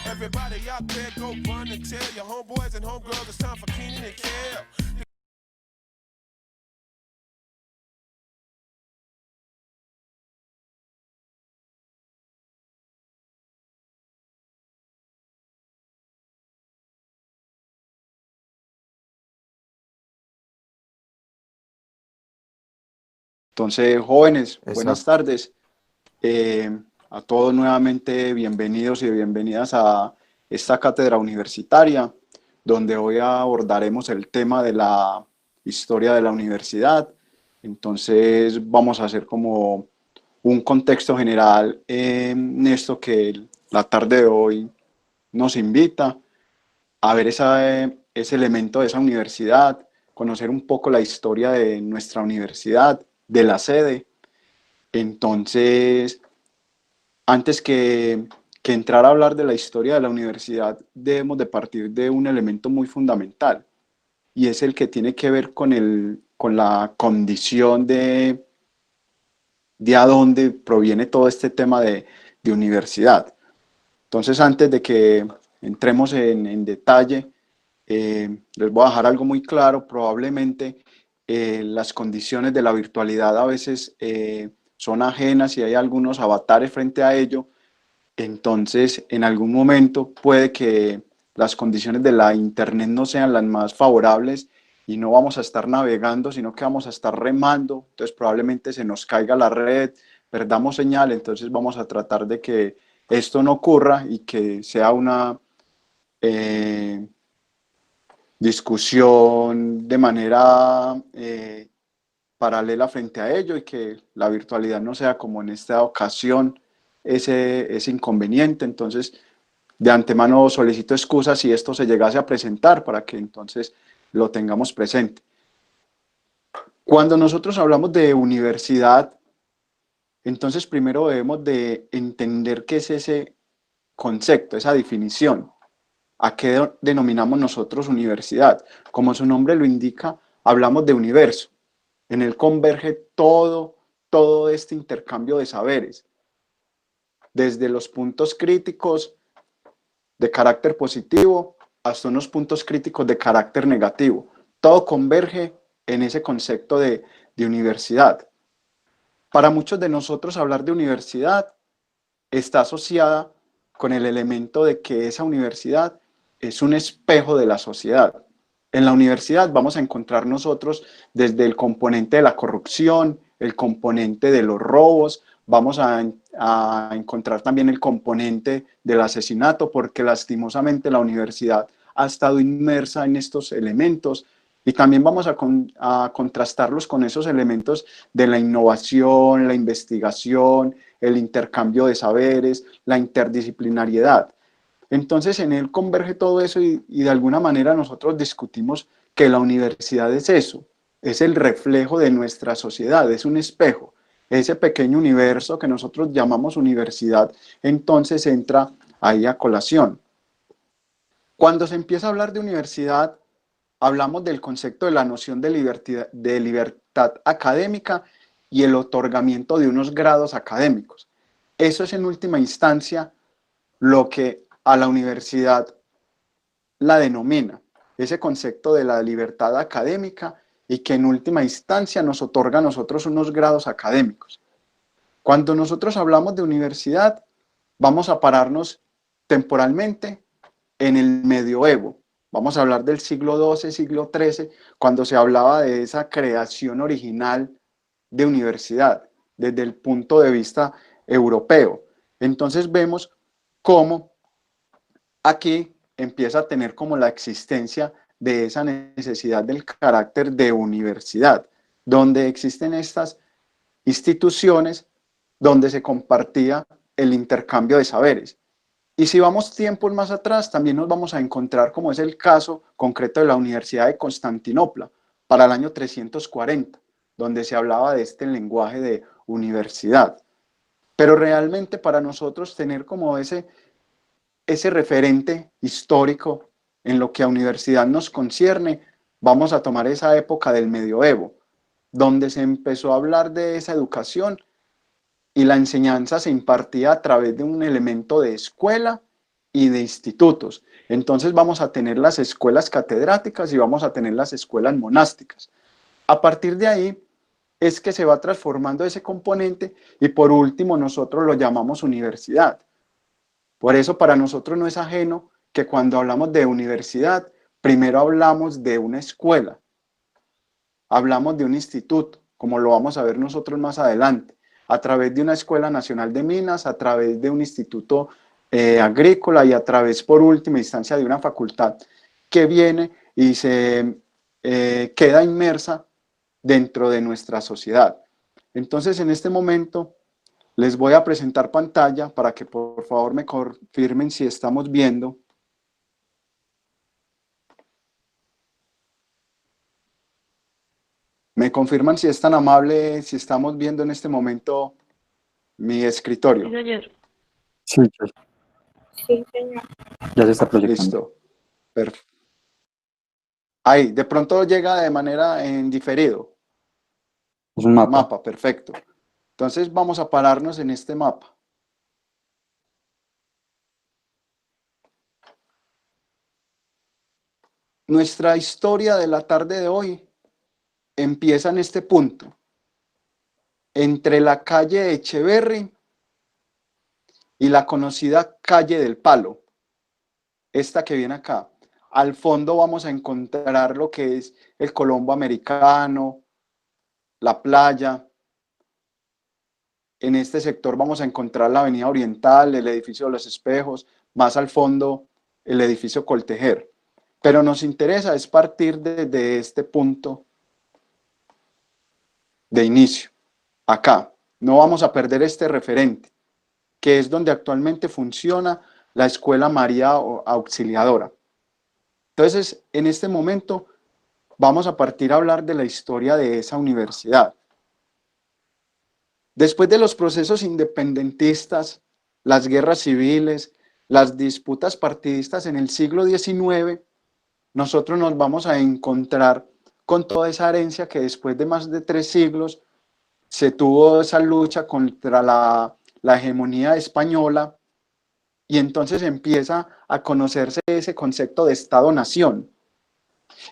Everybody out there, go run and tell your homeboys and homegirls it's time for Keenan and Kel. Entonces, jóvenes, buenas Exacto. tardes. Eh, a todos nuevamente bienvenidos y bienvenidas a esta cátedra universitaria, donde hoy abordaremos el tema de la historia de la universidad. Entonces, vamos a hacer como un contexto general en esto que la tarde de hoy nos invita a ver ese elemento de esa universidad, conocer un poco la historia de nuestra universidad, de la sede. Entonces, antes que entrar a hablar de la historia de la universidad, debemos de partir de un elemento muy fundamental, y es el que tiene que ver con la condición de a dónde proviene todo este tema de universidad. Entonces, antes de que entremos en detalle, les voy a dejar algo muy claro. Probablemente las condiciones de la virtualidad a veces son ajenas y hay algunos avatares frente a ello. Entonces, en algún momento puede que las condiciones de la internet no sean las más favorables y no vamos a estar navegando, sino que vamos a estar remando. Entonces, probablemente se nos caiga la red, perdamos señal. Entonces, vamos a tratar de que esto no ocurra y que sea una eh, discusión de manera paralela frente a ello, y que la virtualidad no sea como en esta ocasión ese inconveniente. Entonces, de antemano solicito excusas si esto se llegase a presentar, para que entonces lo tengamos presente. Cuando nosotros hablamos de universidad, entonces primero debemos de entender qué es ese concepto, esa definición. ¿A qué denominamos nosotros universidad? Como su nombre lo indica, hablamos de universo. En él converge todo este intercambio de saberes, desde los puntos críticos de carácter positivo hasta unos puntos críticos de carácter negativo. Todo converge en ese concepto de universidad. Para muchos de nosotros, hablar de universidad está asociada con el elemento de que esa universidad es un espejo de la sociedad. En la universidad vamos a encontrar nosotros desde el componente de la corrupción, el componente de los robos, vamos a encontrar también el componente del asesinato, porque lastimosamente la universidad ha estado inmersa en estos elementos, y también vamos a contrastarlos con esos elementos de la innovación, la investigación, el intercambio de saberes, la interdisciplinariedad. Entonces, en él converge todo eso, y de alguna manera nosotros discutimos que la universidad es eso, es el reflejo de nuestra sociedad, es un espejo. Ese pequeño universo que nosotros llamamos universidad, entonces entra ahí a colación. Cuando se empieza a hablar de universidad, hablamos del concepto de la noción de libertad académica y el otorgamiento de unos grados académicos. Eso es en última instancia lo que a la universidad la denomina, ese concepto de la libertad académica, y que en última instancia nos otorga a nosotros unos grados académicos. Cuando nosotros hablamos de universidad, vamos a pararnos temporalmente en el medioevo. Vamos a hablar del siglo XII, siglo XIII, cuando se hablaba de esa creación original de universidad desde el punto de vista europeo. Entonces vemos cómo aquí empieza a tener como la existencia de esa necesidad del carácter de universidad, donde existen estas instituciones donde se compartía el intercambio de saberes. Y si vamos tiempos más atrás, también nos vamos a encontrar, como es el caso concreto de la Universidad de Constantinopla, para el año 340, donde se hablaba de este lenguaje de universidad. Pero realmente para nosotros tener como ese referente histórico en lo que a universidad nos concierne, vamos a tomar esa época del medioevo, donde se empezó a hablar de esa educación, y la enseñanza se impartía a través de un elemento de escuela y de institutos. Entonces vamos a tener las escuelas catedráticas y vamos a tener las escuelas monásticas. A partir de ahí es que se va transformando ese componente y por último nosotros lo llamamos universidad. Por eso para nosotros no es ajeno que cuando hablamos de universidad, primero hablamos de una escuela, hablamos de un instituto, como lo vamos a ver nosotros más adelante, a través de una Escuela Nacional de Minas, a través de un instituto agrícola y a través, por última instancia, de una facultad que viene y se queda inmersa dentro de nuestra sociedad. Entonces, en este momento, les voy a presentar pantalla para que por favor me confirmen si estamos viendo. ¿Me confirman si es tan amable, si estamos viendo en este momento mi escritorio? Sí, señor. Sí, Sí, señor. ya se está proyectando. Listo. Perfecto. Ahí, de pronto llega de manera en diferido. Es un mapa. Mapa, perfecto. Entonces vamos a pararnos en este mapa. Nuestra historia de la tarde de hoy empieza en este punto, entre la calle Echeverry y la conocida calle del Palo, esta que viene acá. Al fondo vamos a encontrar lo que es el Colombo Americano, la playa. En este sector vamos a encontrar la Avenida Oriental, el edificio de los Espejos, más al fondo el edificio Coltejer. Pero nos interesa es partir de este punto de inicio, acá. No vamos a perder este referente, que es donde actualmente funciona la Escuela María Auxiliadora. Entonces, en este momento vamos a partir a hablar de la historia de esa universidad. Después de los procesos independentistas, las guerras civiles, las disputas partidistas en el siglo XIX, nosotros nos vamos a encontrar con toda esa herencia que después de más de 3 siglos se tuvo esa lucha contra la hegemonía española y entonces empieza a conocerse ese concepto de Estado-Nación.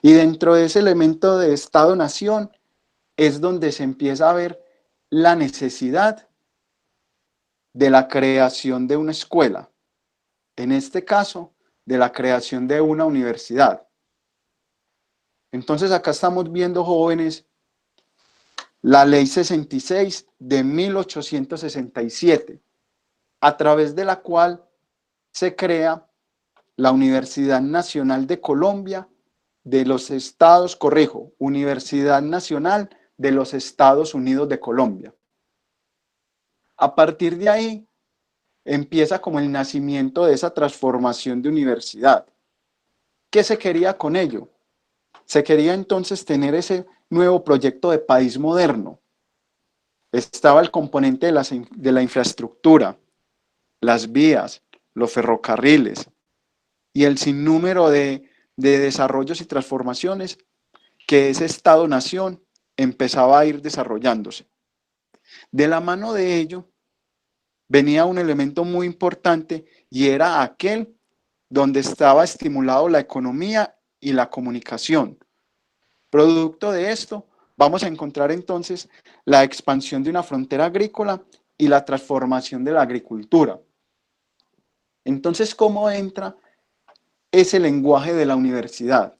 Y dentro de ese elemento de Estado-Nación es donde se empieza a ver la necesidad de la creación de una escuela, en este caso, de la creación de una universidad. Entonces acá estamos viendo, jóvenes, la Ley 66 de 1867, a través de la cual se crea la Universidad Nacional de Colombia de los Estados, corrijo, Universidad Nacional de los Estados Unidos de Colombia. A partir de ahí empieza como el nacimiento de esa transformación de universidad. ¿Qué se quería con ello? Se quería entonces tener ese nuevo proyecto de país moderno. Estaba el componente de la infraestructura, las vías, los ferrocarriles y el sinnúmero de desarrollos y transformaciones que ese Estado-Nación empezaba a ir desarrollándose. De la mano de ello venía un elemento muy importante y era aquel donde estaba estimulado la economía y la comunicación. Producto de esto, vamos a encontrar entonces la expansión de una frontera agrícola y la transformación de la agricultura. Entonces, ¿cómo entra ese lenguaje de la universidad?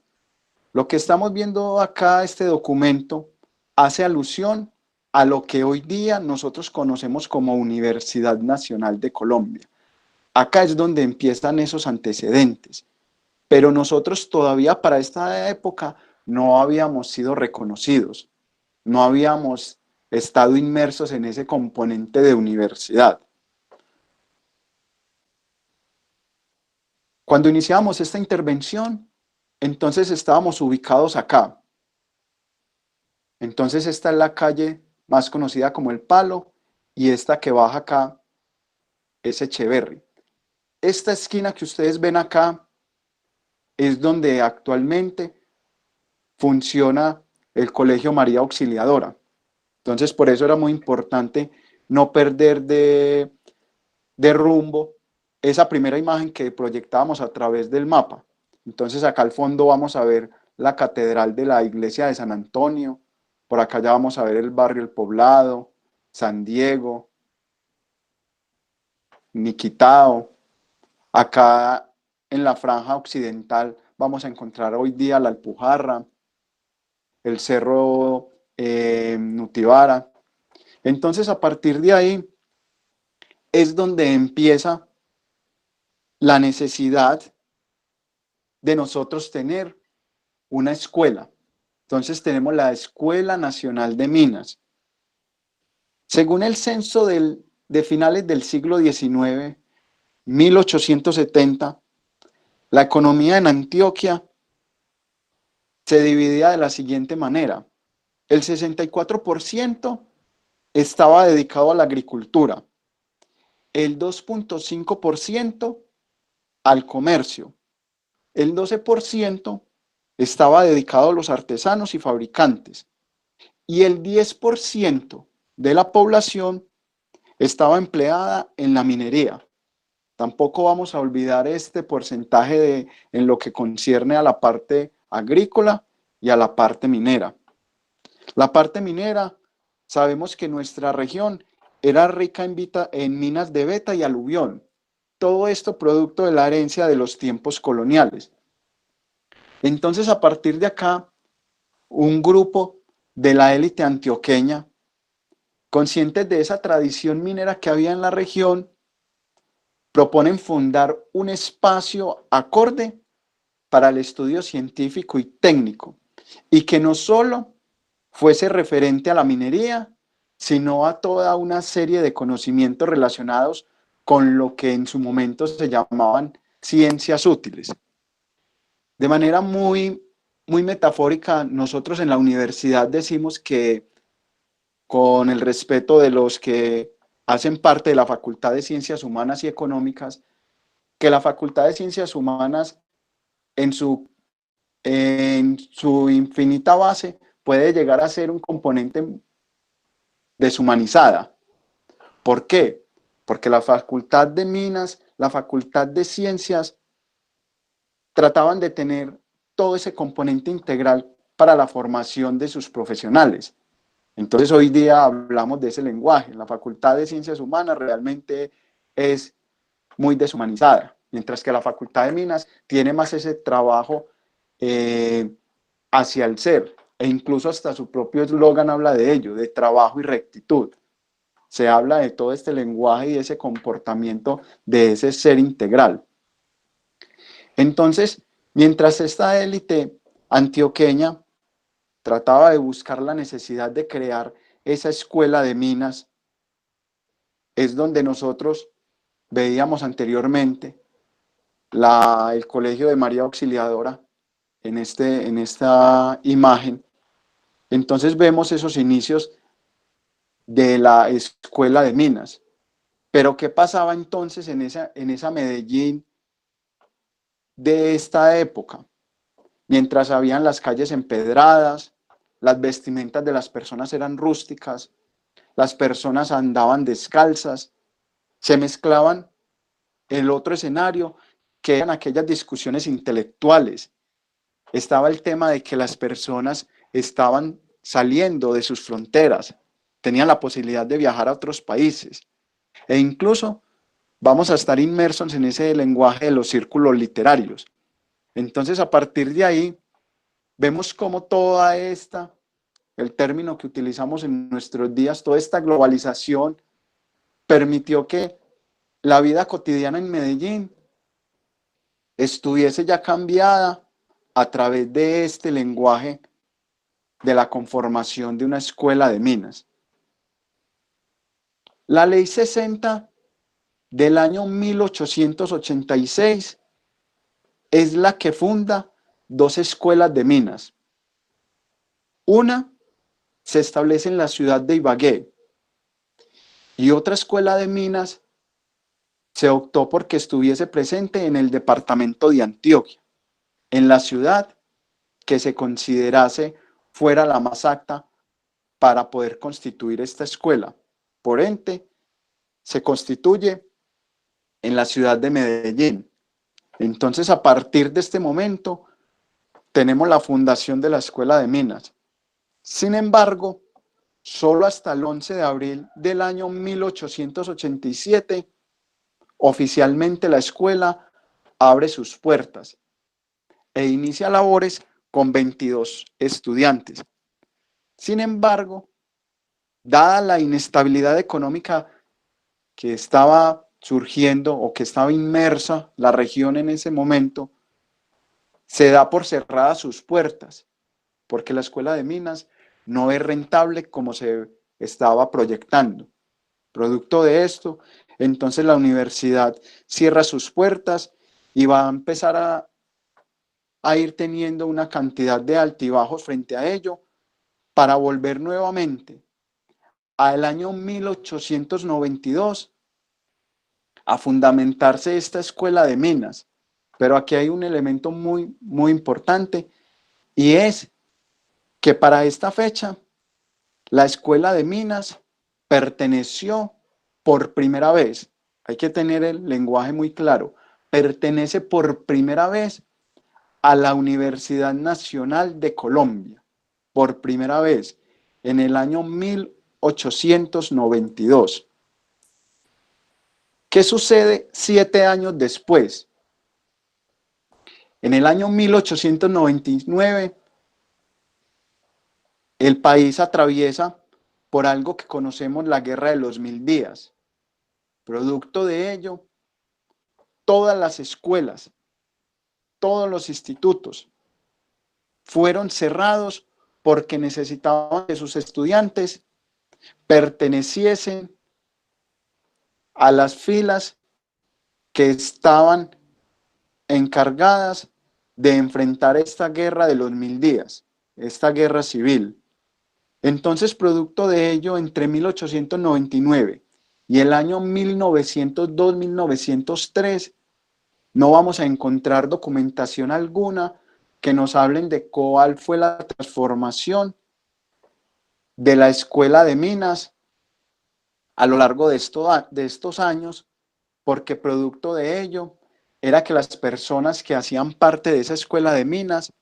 Lo que estamos viendo acá, este documento, hace alusión a lo que hoy día nosotros conocemos como Universidad Nacional de Colombia. Acá es donde empiezan esos antecedentes, pero nosotros todavía para esta época no habíamos sido reconocidos, no habíamos estado inmersos en ese componente de universidad. Cuando iniciamos esta intervención, entonces estábamos ubicados acá. Entonces esta es la calle más conocida como El Palo y esta que baja acá es Echeverry. Esta esquina que ustedes ven acá es donde actualmente funciona el Colegio María Auxiliadora. Entonces por eso era muy importante no perder de rumbo esa primera imagen que proyectábamos a través del mapa. Entonces acá al fondo vamos a ver la catedral de la iglesia de San Antonio, por acá ya vamos a ver el barrio El Poblado, San Diego, Niquitao. Acá en la franja occidental vamos a encontrar hoy día la Alpujarra, el cerro Nutibara. Entonces a partir de ahí es donde empieza la necesidad de nosotros tener una escuela. Entonces tenemos la Escuela Nacional de Minas. Según el censo de finales del siglo XIX, 1870, la economía en Antioquia se dividía de la siguiente manera. El 64% estaba dedicado a la agricultura, el 2.5% al comercio, el 12% estaba dedicado a los artesanos y fabricantes y el 10% de la población estaba empleada en la minería. Tampoco vamos a olvidar este porcentaje en lo que concierne a la parte agrícola y a la parte minera. La parte minera, sabemos que nuestra región era rica en minas de beta y aluvión. Todo esto producto de la herencia de los tiempos coloniales. Entonces, a partir de acá, un grupo de la élite antioqueña, conscientes de esa tradición minera que había en la región, proponen fundar un espacio acorde para el estudio científico y técnico, y que no solo fuese referente a la minería, sino a toda una serie de conocimientos relacionados con lo que en su momento se llamaban ciencias útiles. De manera muy metafórica, nosotros en la universidad decimos que, con el respeto de los que hacen parte de la Facultad de Ciencias Humanas y Económicas, que la Facultad de Ciencias Humanas en su infinita base puede llegar a ser un componente deshumanizada. ¿Por qué? Porque la Facultad de Minas, la Facultad de Ciencias, trataban de tener todo ese componente integral para la formación de sus profesionales. Entonces hoy día hablamos de ese lenguaje. La Facultad de Ciencias Humanas realmente es muy deshumanizada, mientras que la Facultad de Minas tiene más ese trabajo hacia el ser, e incluso hasta su propio eslogan habla de ello, de trabajo y rectitud. Se habla de todo este lenguaje y de ese comportamiento de ese ser integral. Entonces, mientras esta élite antioqueña trataba de buscar la necesidad de crear esa escuela de minas, es donde nosotros veíamos anteriormente el Colegio de María Auxiliadora en esta imagen. Entonces vemos esos inicios de la escuela de minas. Pero ¿qué pasaba entonces en esa Medellín de esta época? Mientras habían las calles empedradas, las vestimentas de las personas eran rústicas, las personas andaban descalzas, se mezclaban el otro escenario, que eran aquellas discusiones intelectuales. Estaba el tema de que las personas estaban saliendo de sus fronteras, tenían la posibilidad de viajar a otros países, e incluso vamos a estar inmersos en ese lenguaje de los círculos literarios. Entonces, a partir de ahí, vemos cómo toda el término que utilizamos en nuestros días, toda esta globalización permitió que la vida cotidiana en Medellín estuviese ya cambiada a través de este lenguaje de la conformación de una escuela de minas. La Ley 60 del año 1886 es la que funda dos escuelas de minas. Una se establece en la ciudad de Ibagué y otra escuela de minas se optó porque estuviese presente en el departamento de Antioquia, en la ciudad que se considerase fuera la más apta para poder constituir esta escuela. Por ende, se constituye en la ciudad de Medellín. Entonces, a partir de este momento, tenemos la fundación de la Escuela de Minas. Sin embargo, solo hasta el 11 de abril del año 1887, oficialmente la escuela abre sus puertas e inicia labores con 22 estudiantes. Sin embargo, dada la inestabilidad económica que estaba surgiendo o que estaba inmersa la región en ese momento, se da por cerradas sus puertas, porque la Escuela de Minas no es rentable como se estaba proyectando. Producto de esto, entonces la universidad cierra sus puertas y va a empezar a ir teniendo una cantidad de altibajos frente a ello para volver nuevamente al año 1892 a fundamentarse esta Escuela de Minas. Pero aquí hay un elemento muy, muy importante, y es que para esta fecha la Escuela de Minas perteneció por primera vez, hay que tener el lenguaje muy claro, pertenece por primera vez a la Universidad Nacional de Colombia, por primera vez, en el año 1892. ¿Qué sucede 7 años después? En el año 1899, el país atraviesa por algo que conocemos la Guerra de los 1000 días. Producto de ello, todas las escuelas, todos los institutos fueron cerrados porque necesitaban que sus estudiantes perteneciesen a las filas que estaban encargadas de enfrentar esta guerra de los 1000 días, esta guerra civil. Entonces, producto de ello, entre 1899 y el año 1902-1903, no vamos a encontrar documentación alguna que nos hablen de cuál fue la transformación de la Escuela de Minas a lo largo de estos años, porque producto de ello era que las personas que hacían parte de esa Escuela de Minas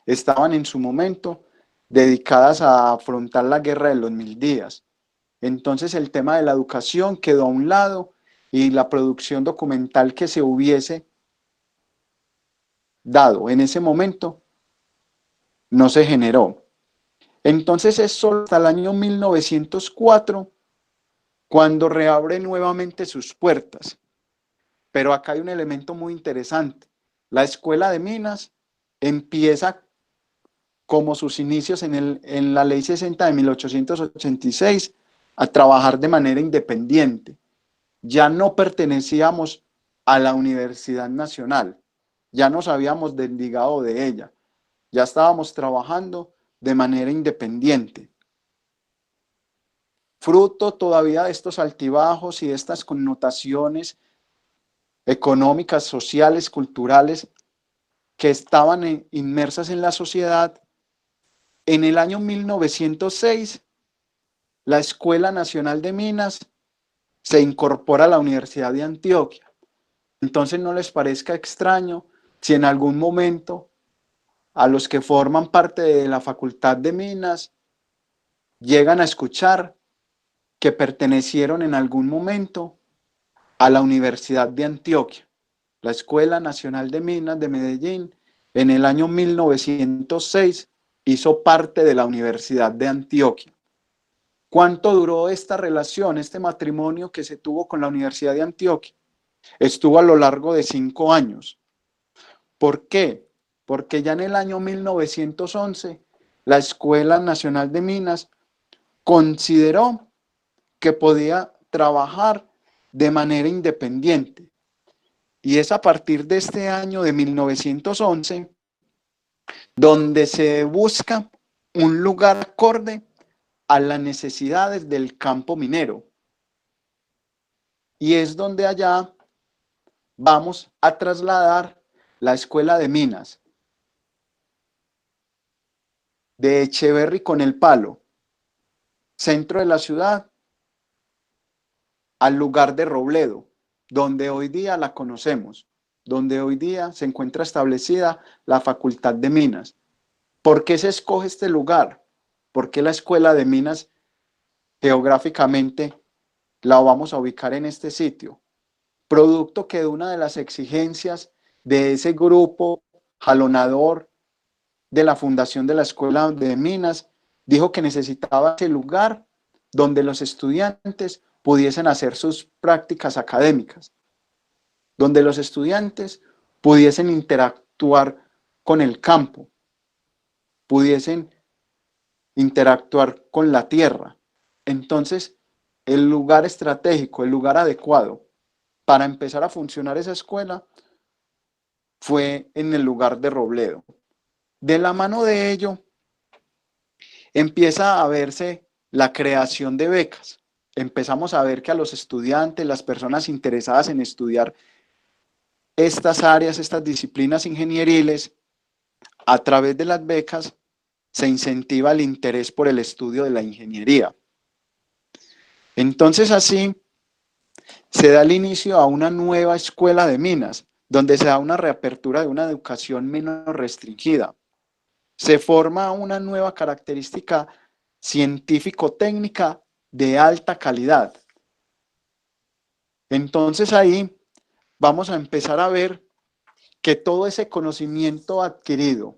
estaban en su momento dedicadas a afrontar la guerra de los 1000 días. Entonces el tema de la educación quedó a un lado y la producción documental que se hubiese dado en ese momento no se generó. Entonces es solo hasta el año 1904 cuando reabre nuevamente sus puertas. Pero acá hay un elemento muy interesante. La Escuela de Minas empieza como sus inicios en la Ley 60 de 1886 a trabajar de manera independiente. Ya no pertenecíamos a la Universidad Nacional, ya nos habíamos desligado de ella, ya estábamos trabajando de manera independiente. Fruto todavía de estos altibajos y de estas connotaciones económicas, sociales, culturales que estaban inmersas en la sociedad, en el año 1906, la Escuela Nacional de Minas se incorpora a la Universidad de Antioquia. Entonces no les parezca extraño si en algún momento a los que forman parte de la Facultad de Minas llegan a escuchar que pertenecieron en algún momento a la Universidad de Antioquia. La Escuela Nacional de Minas de Medellín en el año 1906 hizo parte de la Universidad de Antioquia. ¿Cuánto duró esta relación, este matrimonio que se tuvo con la Universidad de Antioquia? Estuvo a lo largo de 5 años. ¿Por qué? Porque ya en el año 1911 la Escuela Nacional de Minas consideró que podía trabajar de manera independiente. Y es a partir de este año de 1911 donde se busca un lugar acorde a las necesidades del campo minero. Y es donde allá vamos a trasladar la Escuela de Minas de Echeverri con el Palo, centro de la ciudad, al lugar de Robledo, donde hoy día la conocemos, donde hoy día se encuentra establecida la Facultad de Minas. ¿Por qué se escoge este lugar? ¿Por qué la Escuela de Minas geográficamente la vamos a ubicar en este sitio? Producto que de una de las exigencias de ese grupo jalonador de la fundación de la Escuela de Minas, dijo que necesitaba ese lugar donde los estudiantes pudiesen hacer sus prácticas académicas, donde los estudiantes pudiesen interactuar con el campo, pudiesen interactuar con la tierra. Entonces, el lugar estratégico, el lugar adecuado para empezar a funcionar esa escuela fue en el lugar de Robledo. De la mano de ello, empieza a verse la creación de becas. Empezamos a ver que a los estudiantes, las personas interesadas en estudiar estas áreas, estas disciplinas ingenieriles, a través de las becas, se incentiva el interés por el estudio de la ingeniería. Entonces así se da el inicio a una nueva escuela de minas, donde se da una reapertura de una educación menos restringida. Se forma una nueva característica científico-técnica de alta calidad. Entonces ahí vamos a empezar a ver que todo ese conocimiento adquirido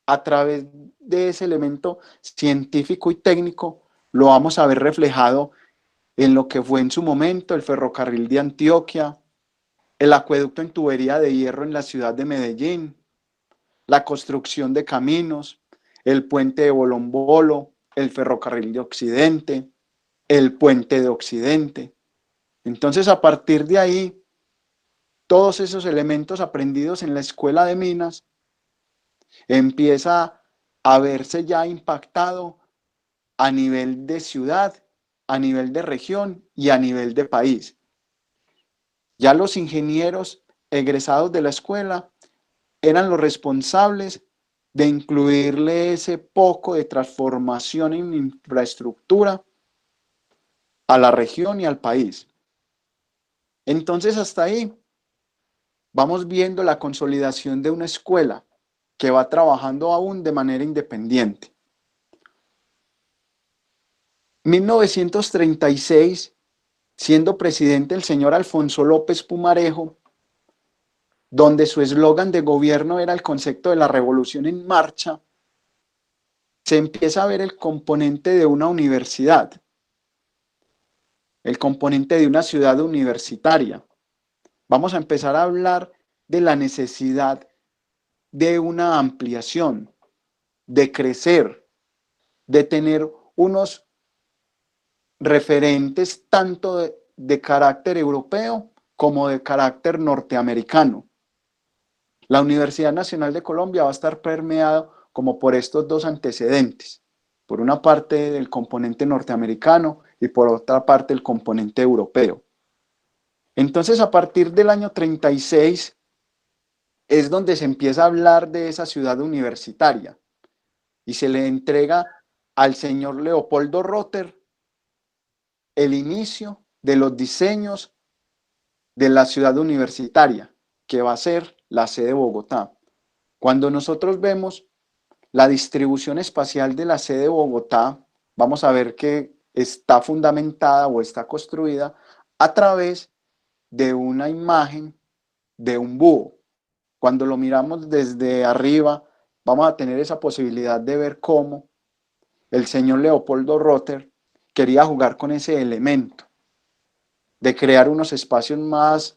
a través de ese elemento científico y técnico lo vamos a ver reflejado en lo que fue en su momento el ferrocarril de Antioquia, el acueducto en tubería de hierro en la ciudad de Medellín, la construcción de caminos, el puente de Bolombolo, el ferrocarril de Occidente, el puente de Occidente. Entonces, a partir de ahí, todos esos elementos aprendidos en la escuela de minas empieza a verse ya impactado a nivel de ciudad, a nivel de región y a nivel de país. Ya los ingenieros egresados de la escuela eran los responsables de incluirle ese poco de transformación en infraestructura a la región y al país. Entonces, hasta ahí vamos viendo la consolidación de una escuela que va trabajando aún de manera independiente. 1936, siendo presidente el señor Alfonso López Pumarejo, donde su eslogan de gobierno era el concepto de la revolución en marcha, se empieza a ver el componente de una universidad, el componente de una ciudad universitaria. Vamos a empezar a hablar de la necesidad de una ampliación, de crecer, de tener unos referentes tanto de carácter europeo como de carácter norteamericano. La Universidad Nacional de Colombia va a estar permeado como por estos dos antecedentes, por una parte del componente norteamericano y por otra parte el componente europeo. Entonces, a partir del año 36 es donde se empieza a hablar de esa ciudad universitaria y se le entrega al señor Leopoldo Rotter el inicio de los diseños de la ciudad universitaria, que va a ser la sede de Bogotá. Cuando nosotros vemos la distribución espacial de la sede de Bogotá, vamos a ver que está fundamentada o está construida a través de una imagen de un búho. Cuando lo miramos desde arriba, vamos a tener esa posibilidad de ver cómo el señor Leopoldo Rotter quería jugar con ese elemento, de crear unos espacios más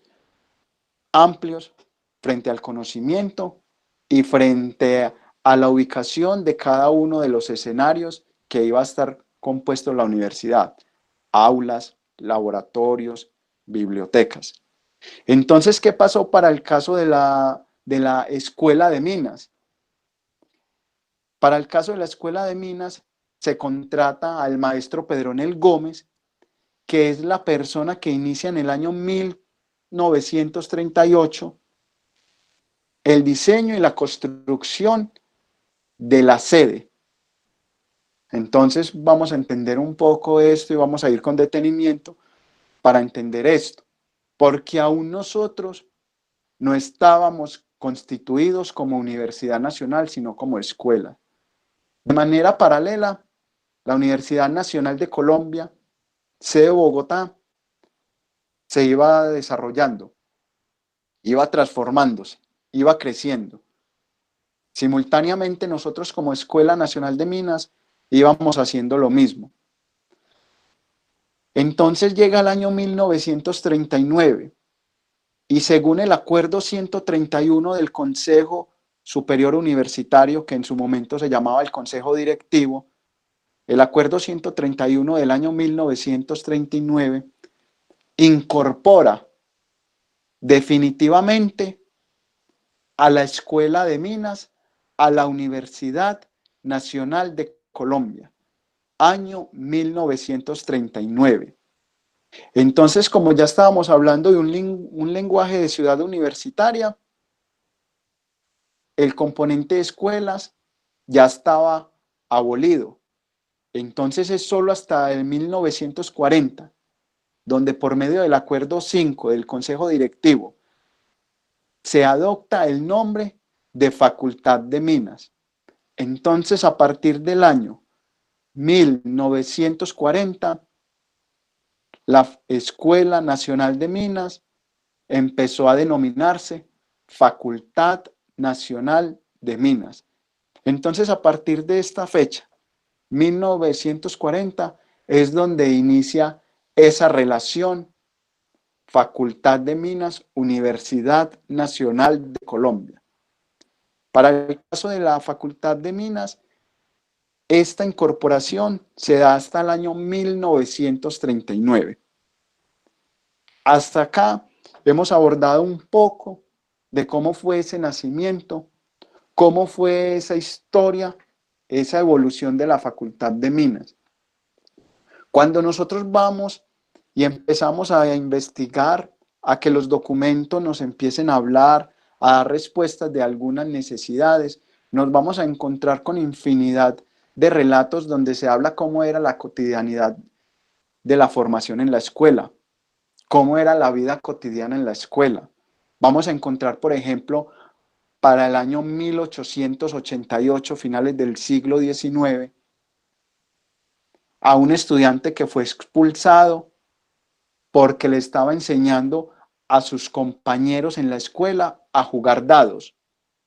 amplios frente al conocimiento y frente a la ubicación de cada uno de los escenarios que iba a estar compuesto la universidad, aulas, laboratorios, bibliotecas. Entonces, ¿qué pasó para el caso de la Escuela de Minas? Para el caso de la Escuela de Minas, se contrata al maestro Pedronel Gómez, que es la persona que inicia en el año 1938 el diseño y la construcción de la sede. Entonces vamos a entender un poco esto y vamos a ir con detenimiento para entender esto. porque aún nosotros no estábamos constituidos como Universidad Nacional, sino como escuela. De manera paralela, la Universidad Nacional de Colombia, sede Bogotá, se iba desarrollando, iba transformándose, iba creciendo. Simultáneamente, nosotros como Escuela Nacional de Minas íbamos haciendo lo mismo. Entonces llega el año 1939 y según el acuerdo 131 del Consejo Superior Universitario, que en su momento se llamaba el Consejo Directivo, el acuerdo 131 del año 1939 incorpora definitivamente a la Escuela de Minas a la Universidad Nacional de Colombia, año 1939. Entonces, como ya estábamos hablando de un lenguaje de ciudad universitaria, el componente de escuelas ya estaba abolido. Entonces es solo hasta el 1940, donde por medio del Acuerdo 5 del Consejo Directivo se adopta el nombre de Facultad de Minas. Entonces, a partir del año 1940, la Escuela Nacional de Minas empezó a denominarse Facultad Nacional de Minas. Entonces, a partir de esta fecha, 1940, es donde inicia esa relación Facultad de Minas, Universidad Nacional de Colombia. Para el caso de la Facultad de Minas, esta incorporación se da hasta el año 1939. Hasta acá hemos abordado un poco de cómo fue ese nacimiento, cómo fue esa historia, esa evolución de la Facultad de Minas. Cuando nosotros vamos y empezamos a investigar, a que los documentos nos empiecen a hablar, a dar respuestas de algunas necesidades, nos vamos a encontrar con infinidad de relatos donde se habla cómo era la cotidianidad de la formación en la escuela, cómo era la vida cotidiana en la escuela. Vamos a encontrar, por ejemplo, para el año 1888, finales del siglo XIX, a un estudiante que fue expulsado porque le estaba enseñando a sus compañeros en la escuela a jugar dados.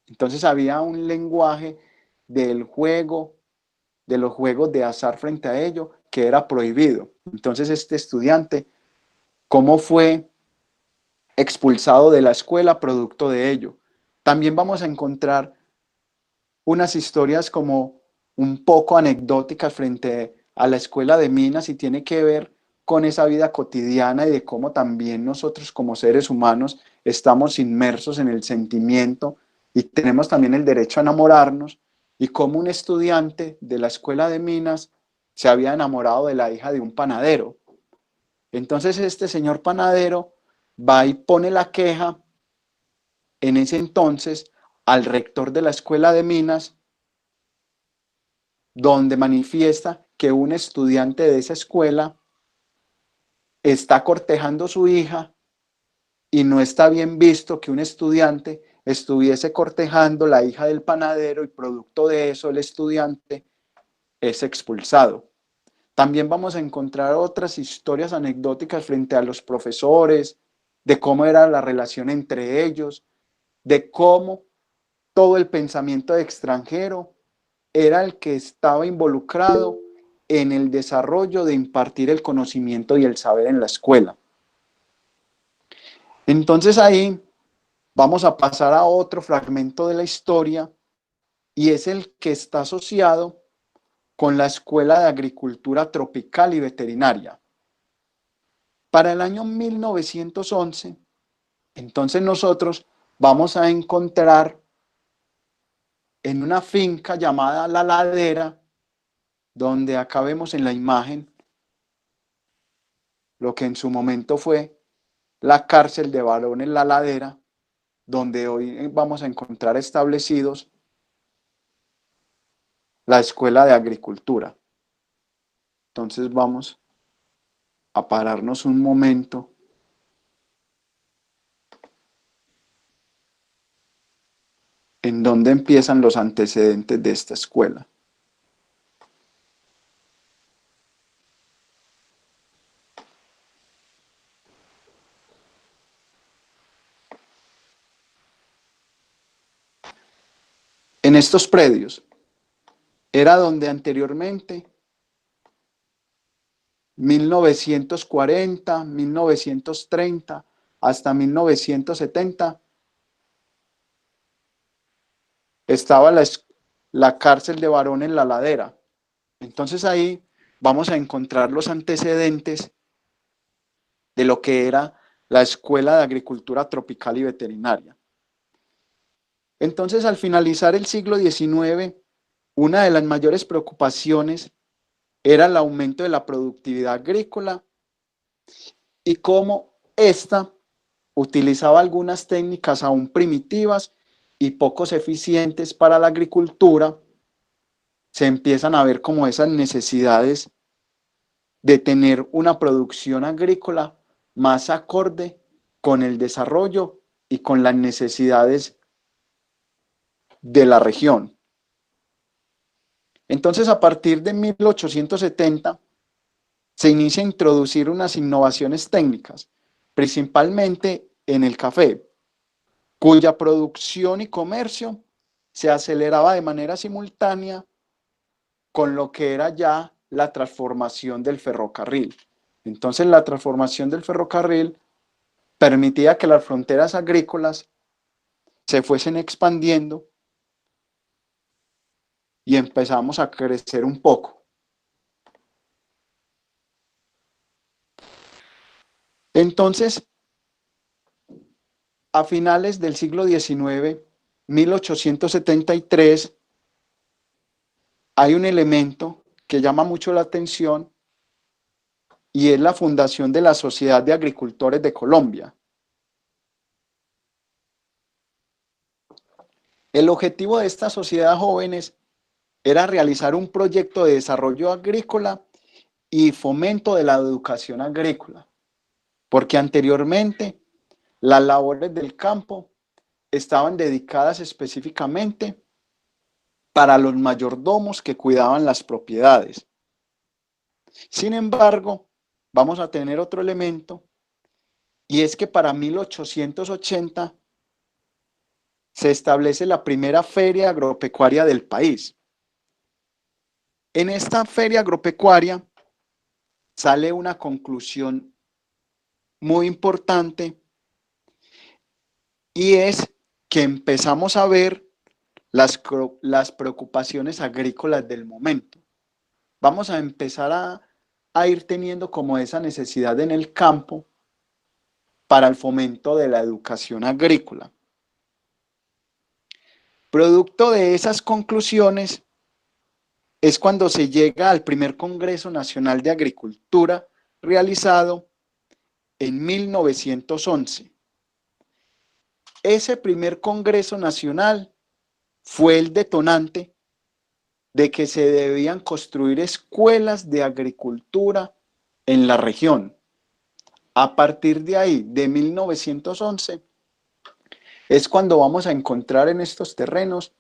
Entonces había un lenguaje del juego, de los juegos de azar frente a ello, que era prohibido. Entonces este estudiante, ¿cómo fue expulsado de la escuela producto de ello? También vamos a encontrar unas historias como un poco anecdóticas frente a la escuela de Minas y tiene que ver con esa vida cotidiana y de cómo también nosotros como seres humanos estamos inmersos en el sentimiento y tenemos también el derecho a enamorarnos, y cómo un estudiante de la escuela de Minas se había enamorado de la hija de un panadero. Entonces este señor panadero va y pone la queja en ese entonces al rector de la escuela de Minas, donde manifiesta que un estudiante de esa escuela está cortejando a su hija y no está bien visto que un estudiante estuviese cortejando la hija del panadero y producto de eso el estudiante es expulsado. También vamos a encontrar otras historias anecdóticas frente a los profesores, de cómo era la relación entre ellos, de cómo todo el pensamiento extranjero era el que estaba involucrado en el desarrollo de impartir el conocimiento y el saber en la escuela. Entonces ahí vamos a pasar a otro fragmento de la historia y es el que está asociado con la Escuela de Agricultura Tropical y Veterinaria. Para el año 1911, entonces nosotros vamos a encontrar en una finca llamada La Ladera, donde acá vemos en la imagen lo que en su momento fue la cárcel de varones La Ladera, donde hoy vamos a encontrar establecidos la Escuela de Agricultura. Entonces vamos a pararnos un momento en dónde empiezan los antecedentes de esta escuela. En estos predios era donde anteriormente, 1940, 1930, hasta 1970, estaba la cárcel de Barón en La Ladera. Entonces ahí vamos a encontrar los antecedentes de lo que era la Escuela de Agricultura Tropical y Veterinaria. Entonces, al finalizar el siglo XIX, una de las mayores preocupaciones era el aumento de la productividad agrícola y cómo ésta utilizaba algunas técnicas aún primitivas y pocos eficientes para la agricultura. Se empiezan a ver como esas necesidades de tener una producción agrícola más acorde con el desarrollo y con las necesidades de la región. Entonces, a partir de 1870, se inicia a introducir unas innovaciones técnicas, principalmente en el café, cuya producción y comercio se aceleraba de manera simultánea con lo que era ya la transformación del ferrocarril. Entonces, la transformación del ferrocarril permitía que las fronteras agrícolas se fuesen expandiendo y empezamos a crecer un poco. Entonces, a finales del siglo XIX, 1873, hay un elemento que llama mucho la atención y es la fundación de la Sociedad de Agricultores de Colombia. El objetivo de esta sociedad de jóvenes era realizar un proyecto de desarrollo agrícola y fomento de la educación agrícola, porque anteriormente las labores del campo estaban dedicadas específicamente para los mayordomos que cuidaban las propiedades. Sin embargo, vamos a tener otro elemento, y es que para 1880 se establece la primera feria agropecuaria del país. En esta feria agropecuaria sale una conclusión muy importante, y es que empezamos a ver las preocupaciones agrícolas del momento. Vamos a empezar a ir teniendo como esa necesidad en el campo para el fomento de la educación agrícola. Producto de esas conclusiones es cuando se llega al primer Congreso Nacional de Agricultura realizado en 1911. Ese primer Congreso Nacional fue el detonante de que se debían construir escuelas de agricultura en la región. A partir de ahí, de 1911, es cuando vamos a encontrar en estos terrenos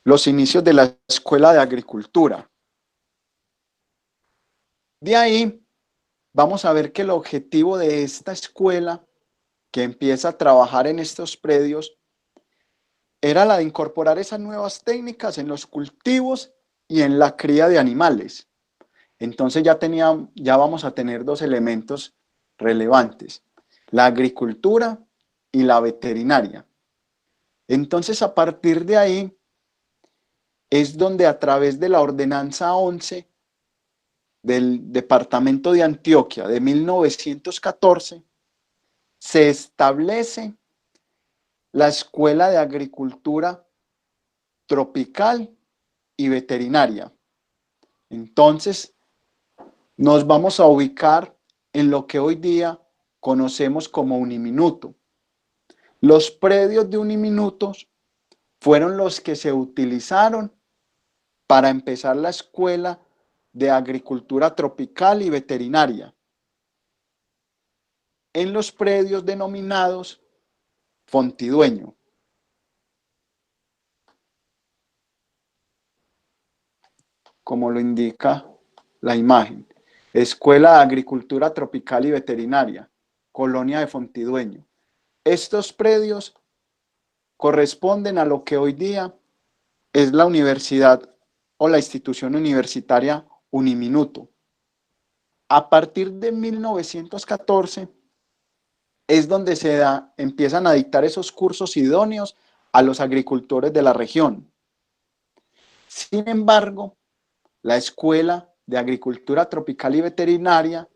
los inicios de la Escuela de Agricultura. De ahí vamos a ver que el objetivo de esta escuela, que empieza a trabajar en estos predios, era la de incorporar esas nuevas técnicas en los cultivos y en la cría de animales. Entonces ya vamos a tener dos elementos relevantes: la agricultura y la veterinaria. Entonces, a partir de ahí es donde, a través de la Ordenanza 11 del Departamento de Antioquia de 1914, se establece la Escuela de Agricultura Tropical y Veterinaria. Entonces, nos vamos a ubicar en lo que hoy día conocemos como Uniminuto. Los predios de Uniminutos fueron los que se utilizaron para empezar la Escuela de Agricultura Tropical y Veterinaria, en los predios denominados Fontidueño. como lo indica la imagen. Escuela de Agricultura Tropical y Veterinaria, Colonia de Fontidueño. Estos predios corresponden a lo que hoy día es la universidad o la institución universitaria Uniminuto. A partir de 1914 es donde empiezan a dictar esos cursos idóneos a los agricultores de la región. Sin embargo, la Escuela de Agricultura Tropical y Veterinaria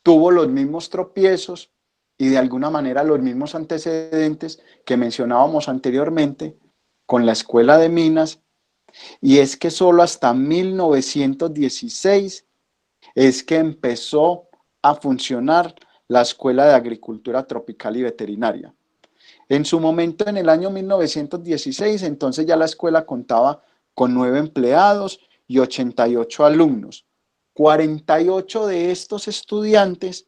tuvo los mismos tropiezos y de alguna manera los mismos antecedentes que mencionábamos anteriormente con la Escuela de Minas, y es que solo hasta 1916 es que empezó a funcionar la Escuela de Agricultura Tropical y Veterinaria. En su momento, en el año 1916, entonces ya la escuela contaba con 9 empleados y 88 alumnos. 48 de estos estudiantes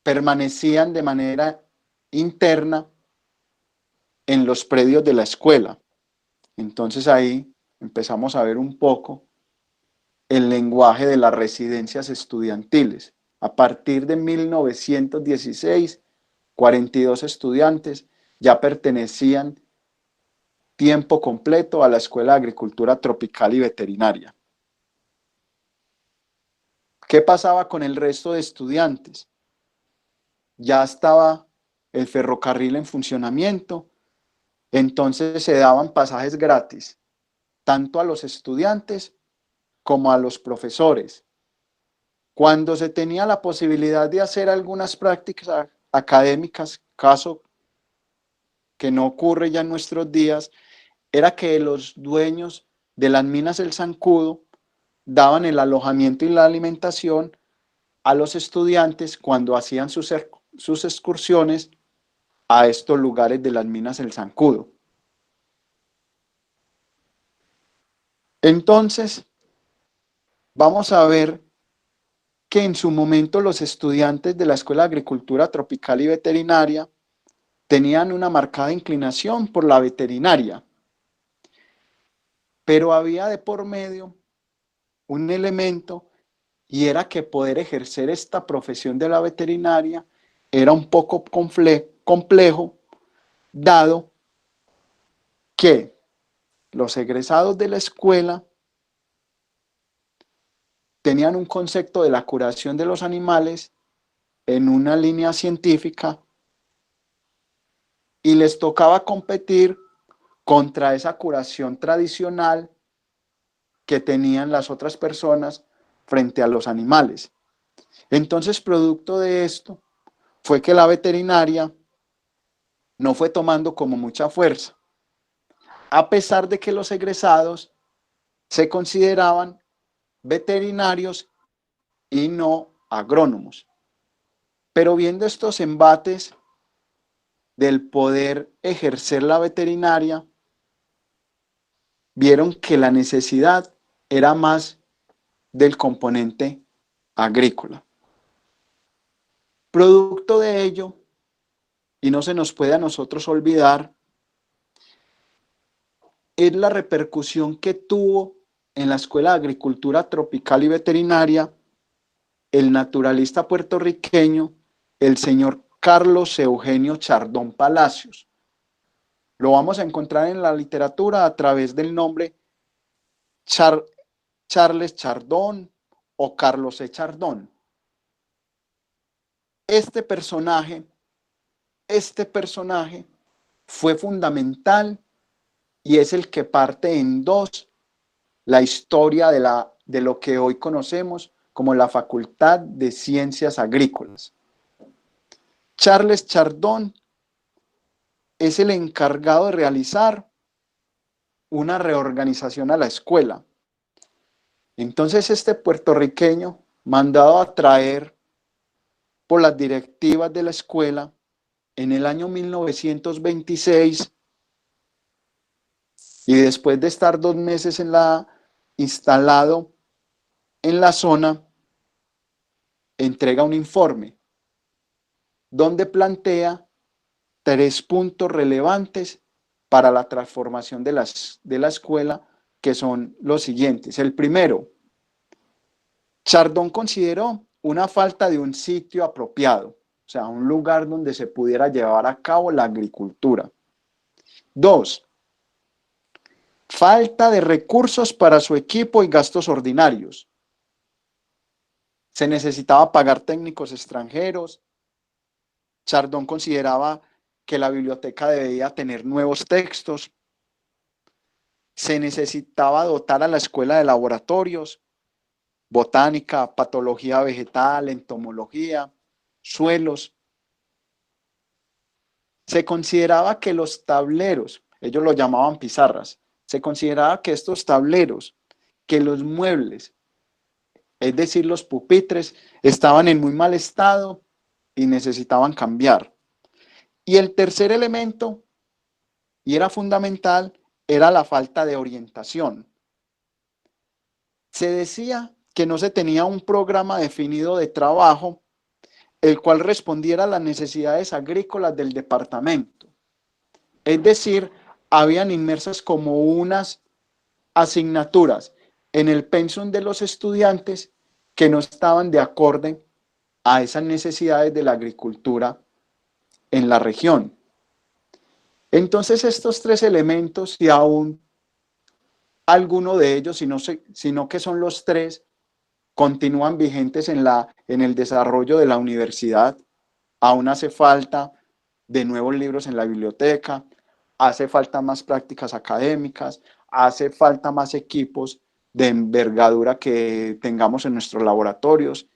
permanecían de manera interna en los predios de la escuela. Entonces ahí empezamos a ver un poco el lenguaje de las residencias estudiantiles. A partir de 1916, 42 estudiantes ya pertenecían tiempo completo a la Escuela de Agricultura Tropical y Veterinaria. ¿Qué pasaba con el resto de estudiantes? Ya estaba el ferrocarril en funcionamiento, entonces se daban pasajes gratis, tanto a los estudiantes como a los profesores. Cuando se tenía la posibilidad de hacer algunas prácticas académicas, caso que no ocurre ya en nuestros días, era que los dueños de las minas del Zancudo daban el alojamiento y la alimentación a los estudiantes cuando hacían sus excursiones a estos lugares de las minas del Zancudo. Entonces, vamos a ver que en su momento los estudiantes de la Escuela de Agricultura Tropical y Veterinaria tenían una marcada inclinación por la veterinaria, pero había de por medio un elemento, y era que poder ejercer esta profesión de la veterinaria era un poco complejo, dado que los egresados de la escuela tenían un concepto de la curación de los animales en una línea científica y les tocaba competir contra esa curación tradicional que tenían las otras personas frente a los animales. Entonces, producto de esto, fue que la veterinaria no fue tomando como mucha fuerza, a pesar de que los egresados se consideraban veterinarios y no agrónomos. Pero viendo estos embates del poder ejercer la veterinaria, vieron que la necesidad era más del componente agrícola. Producto de ello, y no se nos puede a nosotros olvidar, es la repercusión que tuvo en la Escuela de Agricultura Tropical y Veterinaria el naturalista puertorriqueño, el señor Carlos Eugenio Chardón Palacios. Lo vamos a encontrar en la literatura a través del nombre Charles Chardón o Carlos E. Chardón. Este personaje fue fundamental y es el que parte en dos la historia de lo que hoy conocemos como la Facultad de Ciencias Agrícolas. Charles Chardón es el encargado de realizar una reorganización a la escuela. Entonces este puertorriqueño, mandado a traer por las directivas de la escuela, en el año 1926, y después de estar 2 meses instalado en la zona, entrega un informe donde plantea 3 puntos relevantes para la transformación de la escuela que son los siguientes. El primero, Chardón consideró una falta de un sitio apropiado, o sea, un lugar donde se pudiera llevar a cabo la agricultura. 2, falta de recursos para su equipo y gastos ordinarios. Se necesitaba pagar técnicos extranjeros. Chardón consideraba que la biblioteca debía tener nuevos textos. Se necesitaba dotar a la escuela de laboratorios, botánica, patología vegetal, entomología, suelos. Se consideraba que los tableros, ellos lo llamaban pizarras, se consideraba que estos tableros, que los muebles, es decir, los pupitres, estaban en muy mal estado y necesitaban cambiar. Y el tercer elemento, y era fundamental, era la falta de orientación. Se decía que no se tenía un programa definido de trabajo, el cual respondiera a las necesidades agrícolas del departamento. Es decir, habían inmersas como unas asignaturas en el pensum de los estudiantes que no estaban de acuerdo a esas necesidades de la agricultura en la región. Entonces, estos tres elementos, y aún alguno de ellos, sino que son los tres, continúan vigentes en el desarrollo de la universidad. Aún hace falta de nuevos libros en la biblioteca, hace falta más prácticas académicas, hace falta más equipos de envergadura que tengamos en nuestros laboratorios.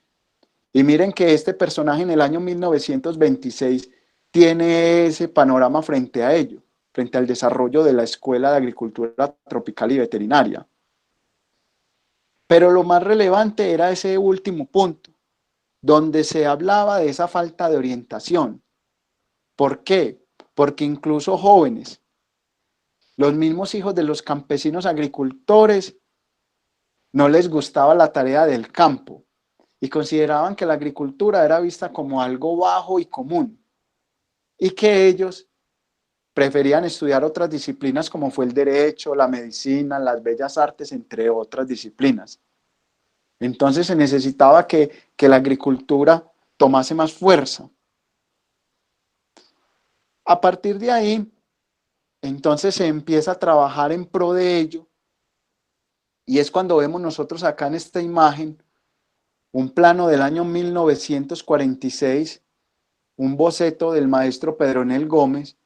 Y miren que este personaje en el año 1926 tiene ese panorama frente a ello, frente al desarrollo de la Escuela de Agricultura Tropical y Veterinaria. Pero lo más relevante era ese último punto, donde se hablaba de esa falta de orientación. ¿Por qué? Porque incluso jóvenes, los mismos hijos de los campesinos agricultores, no les gustaba la tarea del campo y consideraban que la agricultura era vista como algo bajo y común y que ellos preferían estudiar otras disciplinas como fue el derecho, la medicina, las bellas artes, entre otras disciplinas. Entonces se necesitaba que la agricultura tomase más fuerza. A partir de ahí, entonces se empieza a trabajar en pro de ello, y es cuando vemos nosotros acá en esta imagen un plano del año 1946, un boceto del maestro Pedronel Gómez,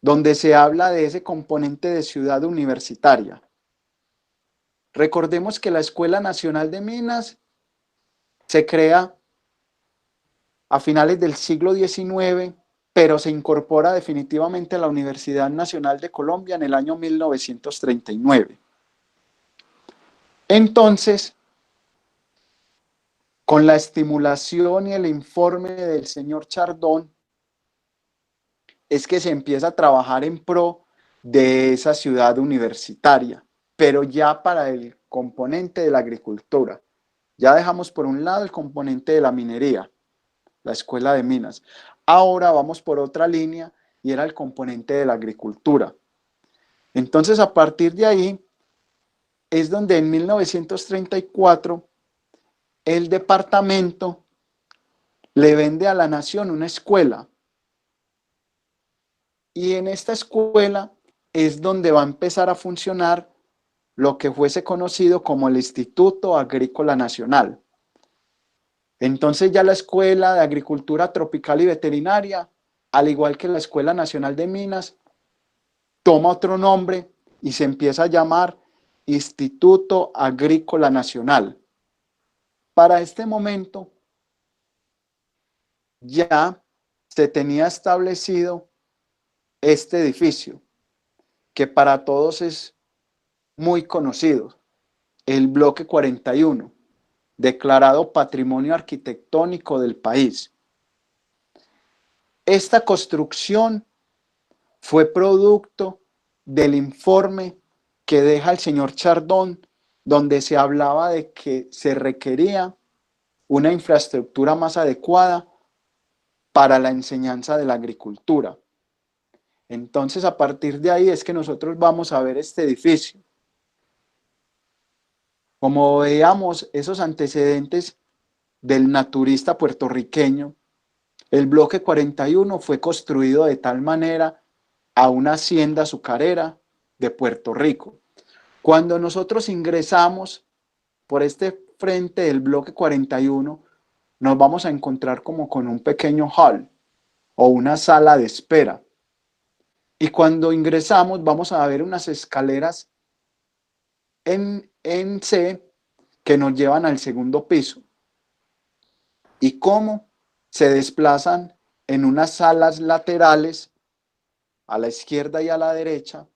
donde se habla de ese componente de ciudad universitaria. Recordemos que la Escuela Nacional de Minas se crea a finales del siglo XIX, pero se incorpora definitivamente a la Universidad Nacional de Colombia en el año 1939. Entonces, con la estimulación y el informe del señor Chardón, es que se empieza a trabajar en pro de esa ciudad universitaria, pero ya para el componente de la agricultura. Ya dejamos por un lado el componente de la minería, la Escuela de Minas. Ahora vamos por otra línea y era el componente de la agricultura. Entonces, a partir de ahí, es donde en 1934 el departamento le vende a la nación una escuela. Y en esta escuela es donde va a empezar a funcionar lo que fuese conocido como el Instituto Agrícola Nacional. Entonces ya la Escuela de Agricultura Tropical y Veterinaria, al igual que la Escuela Nacional de Minas, toma otro nombre y se empieza a llamar Instituto Agrícola Nacional. Para este momento ya se tenía establecido este edificio, que para todos es muy conocido, el Bloque 41, declarado Patrimonio Arquitectónico del país. Esta construcción fue producto del informe que deja el señor Chardón, donde se hablaba de que se requería una infraestructura más adecuada para la enseñanza de la agricultura. Entonces, a partir de ahí es que nosotros vamos a ver este edificio, Como veíamos esos antecedentes del naturista puertorriqueño, el bloque 41 fue construido de tal manera a una hacienda azucarera de Puerto Rico. Cuando nosotros ingresamos por este frente del bloque 41, nos vamos a encontrar como con un pequeño hall o una sala de espera. Y cuando ingresamos vamos a ver unas escaleras en C que nos llevan al segundo piso. Y cómo se desplazan en unas salas laterales a la izquierda y a la derecha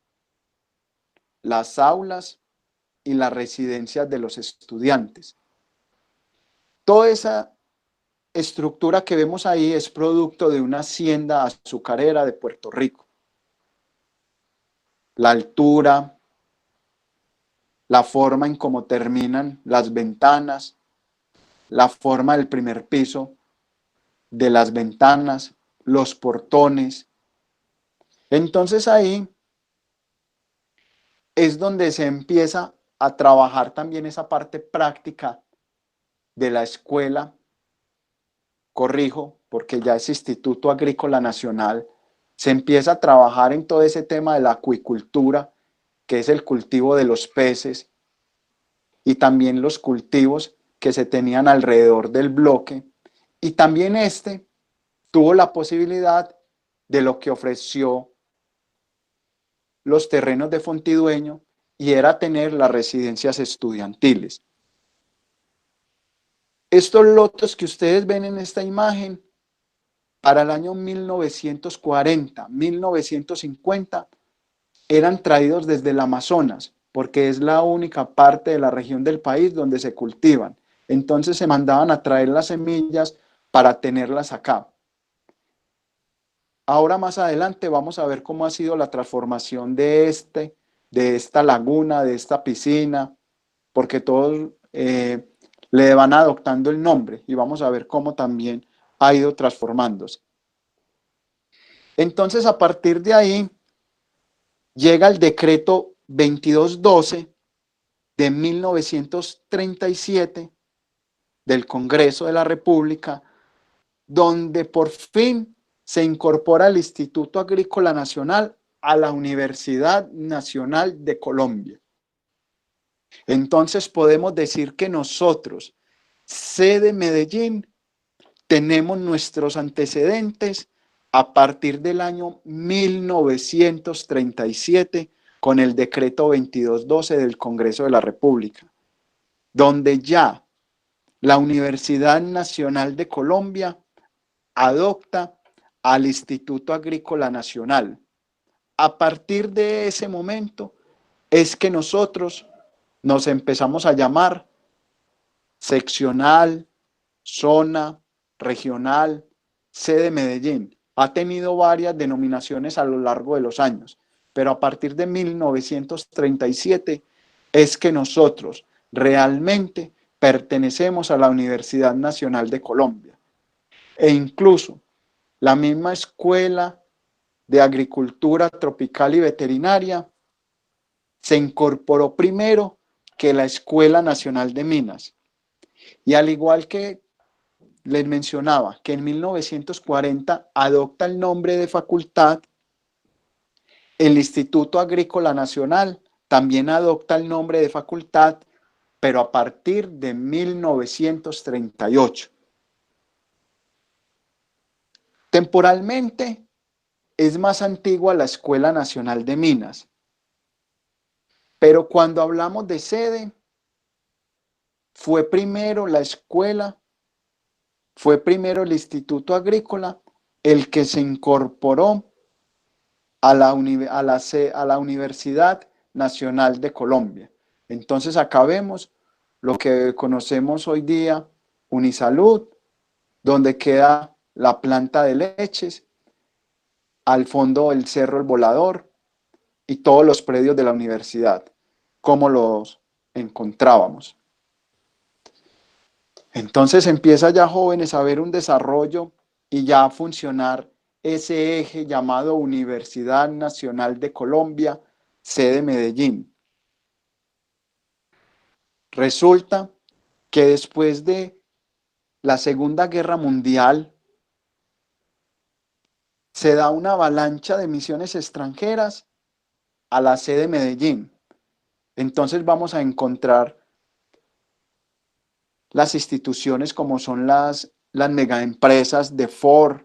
las aulas y las residencias de los estudiantes. Toda esa estructura que vemos ahí es producto de una hacienda azucarera de Puerto Rico. La altura, la forma en cómo terminan las ventanas, la forma del primer piso de las ventanas, los portones. Entonces ahí es donde se empieza a trabajar también esa parte práctica de la escuela. Corrijo, porque ya es Instituto Agrícola Nacional, se empieza a trabajar en todo ese tema de la acuicultura, que es el cultivo de los peces, y también los cultivos que se tenían alrededor del bloque, y también este tuvo la posibilidad de lo que ofreció los terrenos de Fontidueño, y era tener las residencias estudiantiles. Estos lotes que ustedes ven en esta imagen, para el año 1940, 1950, eran traídos desde el Amazonas, porque es la única parte de la región del país donde se cultivan. Entonces se mandaban a traer las semillas para tenerlas acá. Ahora más adelante vamos a ver cómo ha sido la transformación de esta laguna, de esta piscina, porque todos le van adoptando el nombre y vamos a ver cómo también ha ido transformándose. Entonces, a partir de ahí, llega el decreto 2212 de 1937 del Congreso de la República, donde por fin se incorpora el Instituto Agrícola Nacional a la Universidad Nacional de Colombia. Entonces podemos decir que nosotros, sede Medellín, tenemos nuestros antecedentes a partir del año 1937 con el decreto 2212 del Congreso de la República, donde ya la Universidad Nacional de Colombia adopta al Instituto Agrícola Nacional. A partir de ese momento es que nosotros nos empezamos a llamar seccional, zona, regional, sede Medellín. Ha tenido varias denominaciones a lo largo de los años, pero a partir de 1937 es que nosotros realmente pertenecemos a la Universidad Nacional de Colombia. E incluso la misma Escuela de Agricultura Tropical y Veterinaria se incorporó primero que la Escuela Nacional de Minas. Y al igual que les mencionaba que en 1940 adopta el nombre de facultad, el Instituto Agrícola Nacional también adopta el nombre de facultad, pero a partir de 1938. Temporalmente es más antigua la Escuela Nacional de Minas, pero cuando hablamos de sede, fue primero la escuela, fue primero el Instituto Agrícola el que se incorporó a la Universidad Nacional de Colombia. Entonces acá vemos lo que conocemos hoy día, Unisalud, donde queda la planta de leches, al fondo el Cerro El Volador y todos los predios de la universidad, como los encontrábamos. Entonces empieza ya, jóvenes, a ver un desarrollo y ya a funcionar ese eje llamado Universidad Nacional de Colombia, sede Medellín. Resulta que después de la Segunda Guerra Mundial se da una avalancha de misiones extranjeras a la sede de Medellín. Entonces vamos a encontrar las instituciones como son las megaempresas de Ford,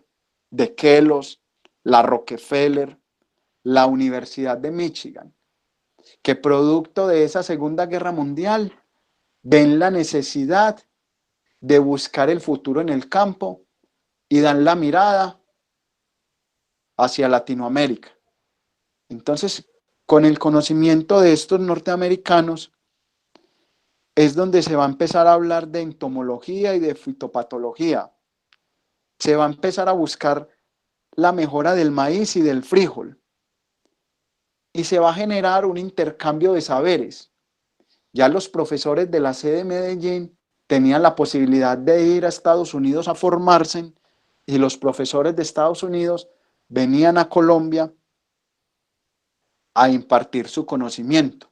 de Kellogg's, la Rockefeller, la Universidad de Michigan, que producto de esa Segunda Guerra Mundial ven la necesidad de buscar el futuro en el campo y dan la mirada hacia Latinoamérica. Entonces, con el conocimiento de estos norteamericanos, es donde se va a empezar a hablar de entomología y de fitopatología. Se va a empezar a buscar la mejora del maíz y del frijol. Y se va a generar un intercambio de saberes. Ya los profesores de la sede de Medellín tenían la posibilidad de ir a Estados Unidos a formarse y los profesores de Estados Unidos venían a Colombia a impartir su conocimiento.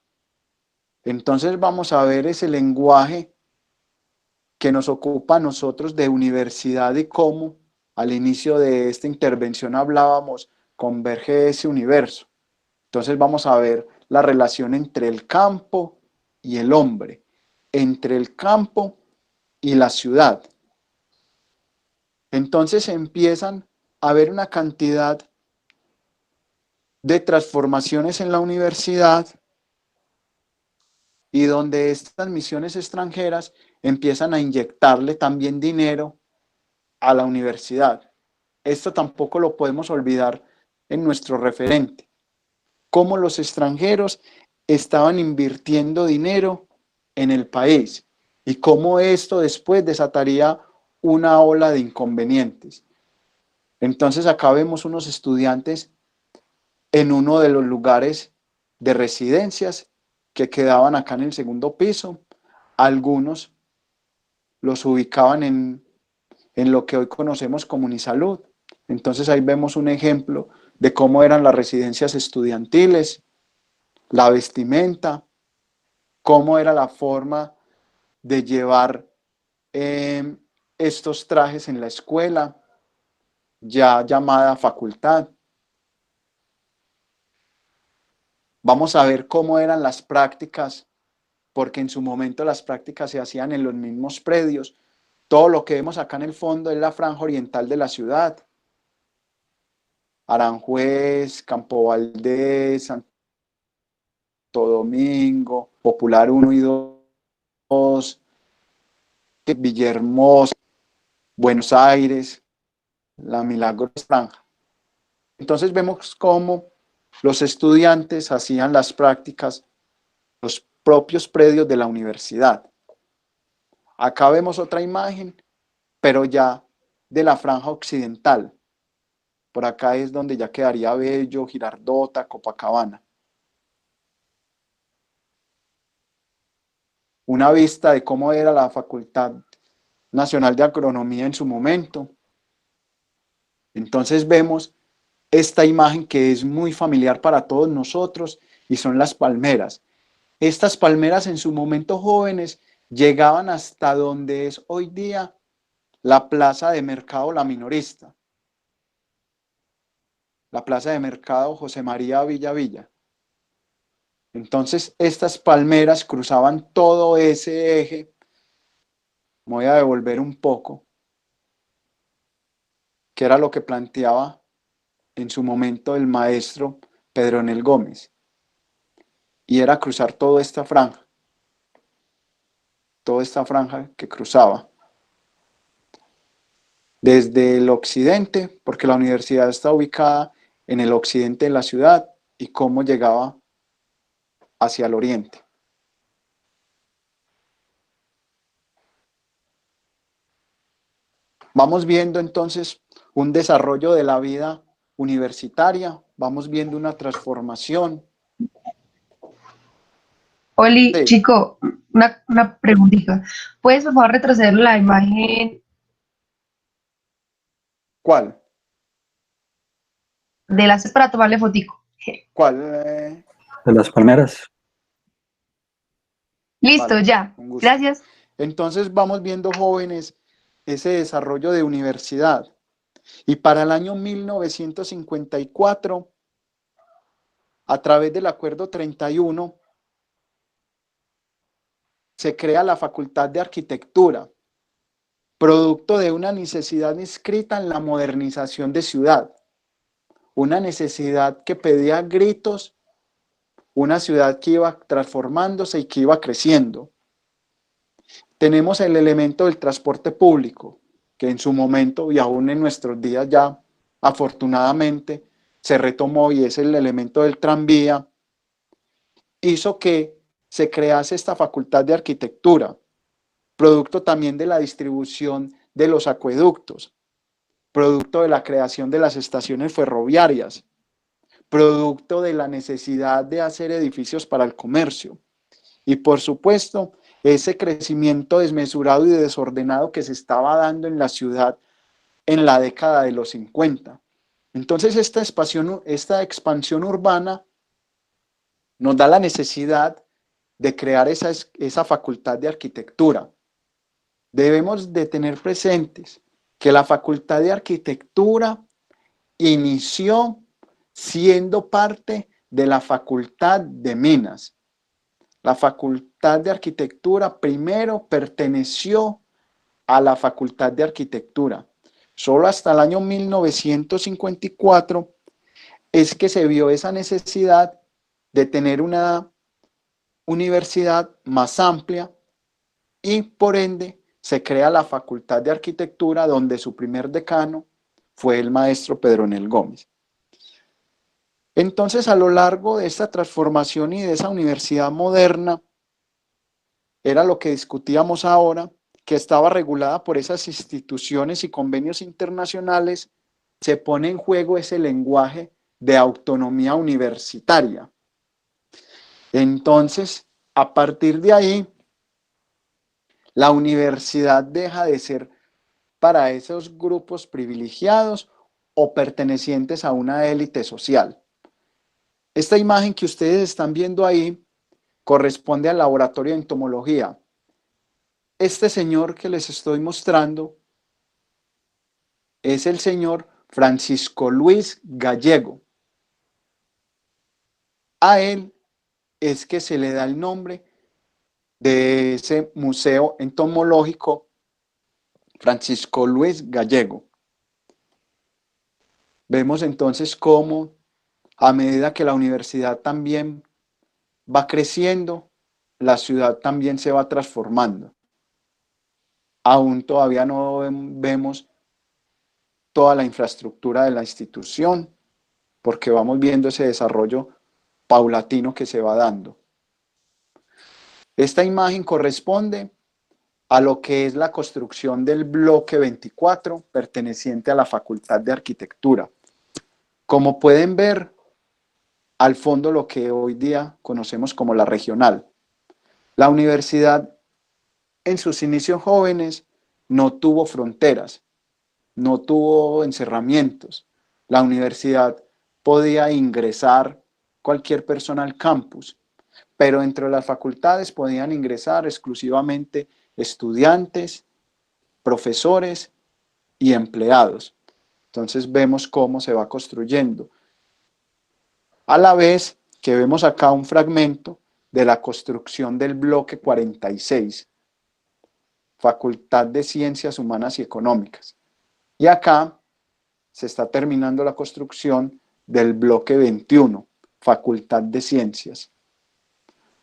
Entonces vamos a ver ese lenguaje que nos ocupa a nosotros de universidad y cómo al inicio de esta intervención hablábamos, converge ese universo. Entonces vamos a ver la relación entre el campo y el hombre, entre el campo y la ciudad. Entonces empiezan a haber una cantidad de transformaciones en la universidad y donde estas misiones extranjeras empiezan a inyectarle también dinero a la universidad. Esto tampoco lo podemos olvidar en nuestro referente. Cómo los extranjeros estaban invirtiendo dinero en el país y cómo esto después desataría una ola de inconvenientes. Entonces acá vemos unos estudiantes en uno de los lugares de residencias que quedaban acá en el segundo piso. Algunos los ubicaban en lo que hoy conocemos como Unisalud. Entonces ahí vemos un ejemplo de cómo eran las residencias estudiantiles, la vestimenta, cómo era la forma de llevar estos trajes en la escuela, ya llamada facultad. Vamos a ver cómo eran las prácticas, porque en su momento las prácticas se hacían en los mismos predios. Todo lo que vemos acá en el fondo es la franja oriental de la ciudad. Aranjuez, Campo Valdés, Santo Domingo, Popular 1 y 2, Villahermosa, Buenos Aires, la Milagros Franja. Entonces vemos cómo los estudiantes hacían las prácticas en los propios predios de la universidad. Acá vemos otra imagen, pero ya de la franja occidental. Por acá es donde ya quedaría Bello, Girardota, Copacabana. Una vista de cómo era la Facultad Nacional de Agronomía en su momento. Entonces vemos esta imagen que es muy familiar para todos nosotros y son las palmeras. Estas palmeras en su momento jóvenes llegaban hasta donde es hoy día la plaza de mercado La Minorista. La plaza de mercado José María Villa. Entonces estas palmeras cruzaban todo ese eje. Me voy a devolver un poco, que era lo que planteaba en su momento el maestro Pedronel Gómez, y era cruzar toda esta franja que cruzaba desde el occidente, porque la universidad está ubicada en el occidente de la ciudad, y cómo llegaba hacia el oriente. Vamos viendo entonces un desarrollo de la vida universitaria, vamos viendo una transformación. Oli, Sí. chico, una preguntita. ¿Puedes, por favor, retroceder la imagen ¿Cuál? de las para tomarle fotico? ¿Cuál? De las palmeras. Listo, Vale, ya. un gusto. Gracias. Entonces vamos viendo, jóvenes, ese desarrollo de universidad. Y para el año 1954, a través del Acuerdo 31, se crea la Facultad de Arquitectura, producto de una necesidad inscrita en la modernización de ciudad, una necesidad que pedía a gritos, una ciudad que iba transformándose y que iba creciendo. Tenemos el elemento del transporte público, que en su momento y aún en nuestros días ya afortunadamente se retomó, y es el elemento del tranvía, hizo que se crease esta facultad de arquitectura, producto también de la distribución de los acueductos, producto de la creación de las estaciones ferroviarias, producto de la necesidad de hacer edificios para el comercio y, por supuesto, ese crecimiento desmesurado y desordenado que se estaba dando en la ciudad en la década de los 50. Entonces, esta expansión urbana nos da la necesidad de crear esa facultad de arquitectura. Debemos de tener presentes que la facultad de arquitectura inició siendo parte de la facultad de Minas. La facultad de arquitectura primero perteneció a la facultad de arquitectura. Solo hasta el año 1954 es que se vio esa necesidad de tener una universidad más amplia y por ende se crea la Facultad de Arquitectura, donde su primer decano fue el maestro Pedronel Gómez. Entonces, a lo largo de esta transformación y de esa universidad moderna, era lo que discutíamos ahora, que estaba regulada por esas instituciones y convenios internacionales, se pone en juego ese lenguaje de autonomía universitaria. Entonces, a partir de ahí, la universidad deja de ser para esos grupos privilegiados o pertenecientes a una élite social. Esta imagen que ustedes están viendo ahí corresponde al laboratorio de entomología. Este señor que les estoy mostrando es el señor Francisco Luis Gallego. A él es que se le da el nombre de ese museo entomológico, Francisco Luis Gallego. Vemos entonces cómo a medida que la universidad también va creciendo, la ciudad también se va transformando. Aún todavía no vemos toda la infraestructura de la institución, porque vamos viendo ese desarrollo paulatino que se va dando. Esta imagen corresponde a lo que es la construcción del bloque 24, perteneciente a la Facultad de Arquitectura. Como pueden ver, al fondo lo que hoy día conocemos como la regional. La universidad en sus inicios jóvenes no tuvo fronteras, no tuvo encerramientos. La universidad podía ingresar cualquier persona al campus, pero entre las facultades podían ingresar exclusivamente estudiantes, profesores y empleados. Entonces vemos cómo se va construyendo. A la vez que vemos acá un fragmento de la construcción del bloque 46, Facultad de Ciencias Humanas y Económicas. Y acá se está terminando la construcción del bloque 21, Facultad de Ciencias.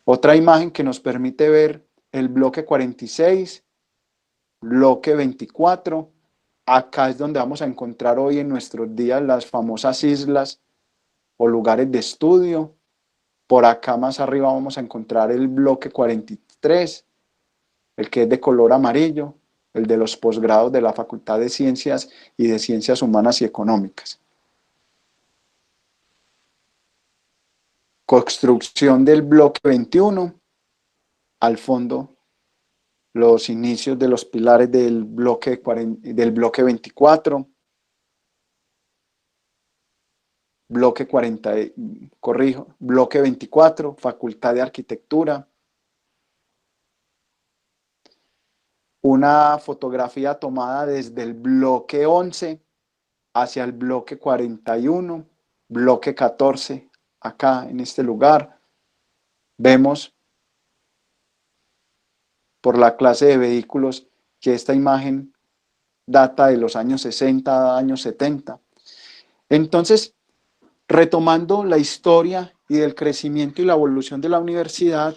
Otra imagen que nos permite ver el bloque 46, bloque 24. Acá es donde vamos a encontrar hoy en nuestros días las famosas islas o lugares de estudio. Por acá más arriba vamos a encontrar el bloque 43, el que es de color amarillo, el de los posgrados de la Facultad de Ciencias y de Ciencias Humanas y Económicas. Construcción del bloque 21, al fondo los inicios de los pilares del bloque 24, bloque 40, bloque 24, Facultad de Arquitectura, una fotografía tomada desde el bloque 11 hacia el bloque 41, bloque 14, acá en este lugar. Vemos por la clase de vehículos que esta imagen data de los años 60, años 70. Entonces, retomando la historia y del crecimiento y la evolución de la universidad,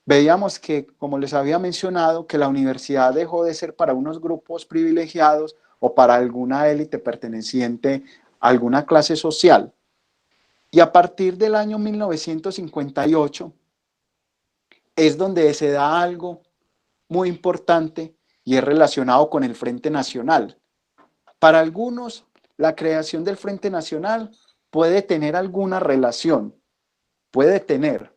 veíamos que, como les había mencionado, que la universidad dejó de ser para unos grupos privilegiados o para alguna élite perteneciente a alguna clase social. Y a partir del año 1958 es donde se da algo muy importante y es relacionado con el Frente Nacional. Para algunos, la creación del Frente Nacional puede tener alguna relación, puede tener,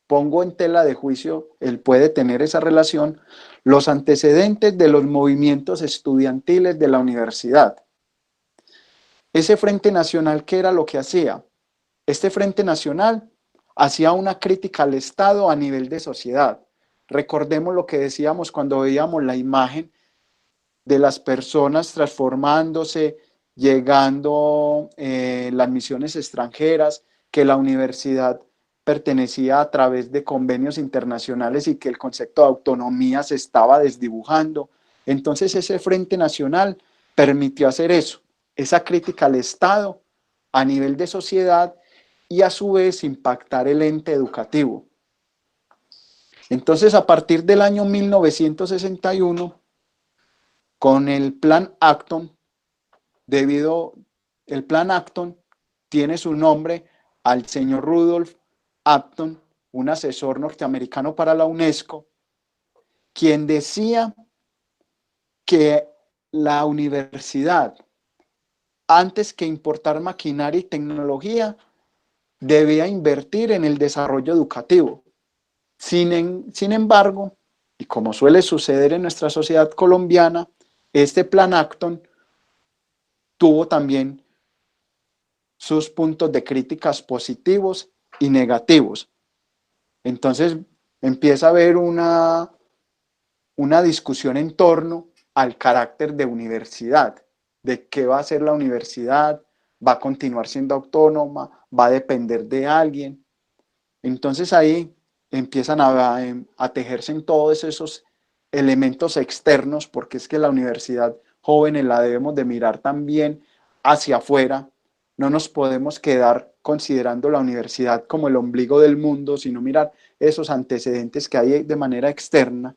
pongo en tela de juicio, él puede tener esa relación, los antecedentes de los movimientos estudiantiles de la universidad. Ese Frente Nacional, ¿qué era lo que hacía? Este Frente Nacional hacía una crítica al Estado a nivel de sociedad. Recordemos lo que decíamos cuando veíamos la imagen de las personas transformándose, llegando las misiones extranjeras, que la universidad pertenecía a través de convenios internacionales y que el concepto de autonomía se estaba desdibujando. Entonces ese Frente Nacional permitió hacer eso, esa crítica al Estado a nivel de sociedad y a su vez impactar el ente educativo. Entonces, a partir del año 1961, con el Plan Acton, el Plan Acton tiene su nombre al señor Rudolf Acton, un asesor norteamericano para la UNESCO, quien decía que la universidad, antes que importar maquinaria y tecnología, debía invertir en el desarrollo educativo. Sin embargo, y como suele suceder en nuestra sociedad colombiana, este Plan Acton tuvo también sus puntos de críticas positivos y negativos. Entonces empieza a haber una discusión en torno al carácter de universidad, de qué va a ser la universidad, va a continuar siendo autónoma, va a depender de alguien. Entonces ahí empiezan a tejerse en todos esos elementos externos, porque es que la universidad, jóvenes, la debemos de mirar también hacia afuera. No nos podemos quedar considerando la universidad como el ombligo del mundo, sino mirar esos antecedentes que hay de manera externa.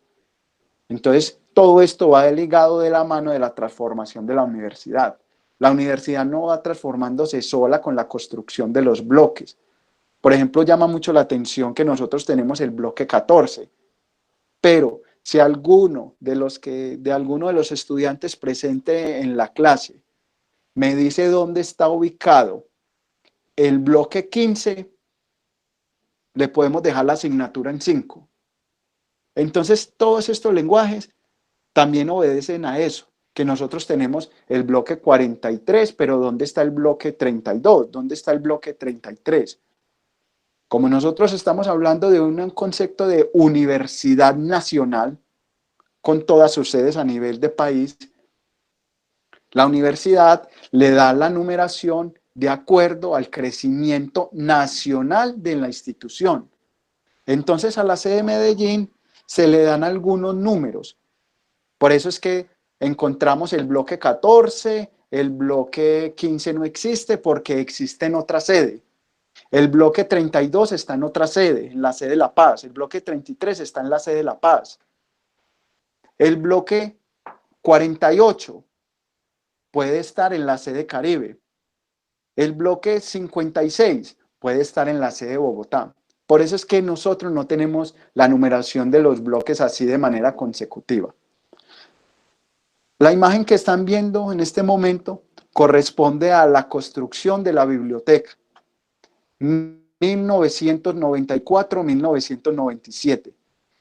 Entonces, todo esto va ligado de la mano de la transformación de la universidad. La universidad no va transformándose sola con la construcción de los bloques. Por ejemplo, llama mucho la atención que nosotros tenemos el bloque 14, pero si alguno de los estudiantes presente en la clase me dice dónde está ubicado el bloque 15, le podemos dejar la asignatura en 5. Entonces, todos estos lenguajes también obedecen a eso, que nosotros tenemos el bloque 43, pero ¿dónde está el bloque 32? ¿Dónde está el bloque 33? Como nosotros estamos hablando de un concepto de universidad nacional, con todas sus sedes a nivel de país, la universidad le da la numeración de acuerdo al crecimiento nacional de la institución. Entonces a la sede de Medellín se le dan algunos números. Por eso es que encontramos el bloque 14, el bloque 15 no existe porque existe en otra sede. El bloque 32 está en otra sede, en la sede de La Paz. El bloque 33 está en la sede de La Paz. El bloque 48 puede estar en la sede Caribe. El bloque 56 puede estar en la sede de Bogotá. Por eso es que nosotros no tenemos la numeración de los bloques así de manera consecutiva. La imagen que están viendo en este momento corresponde a la construcción de la biblioteca. 1994-1997.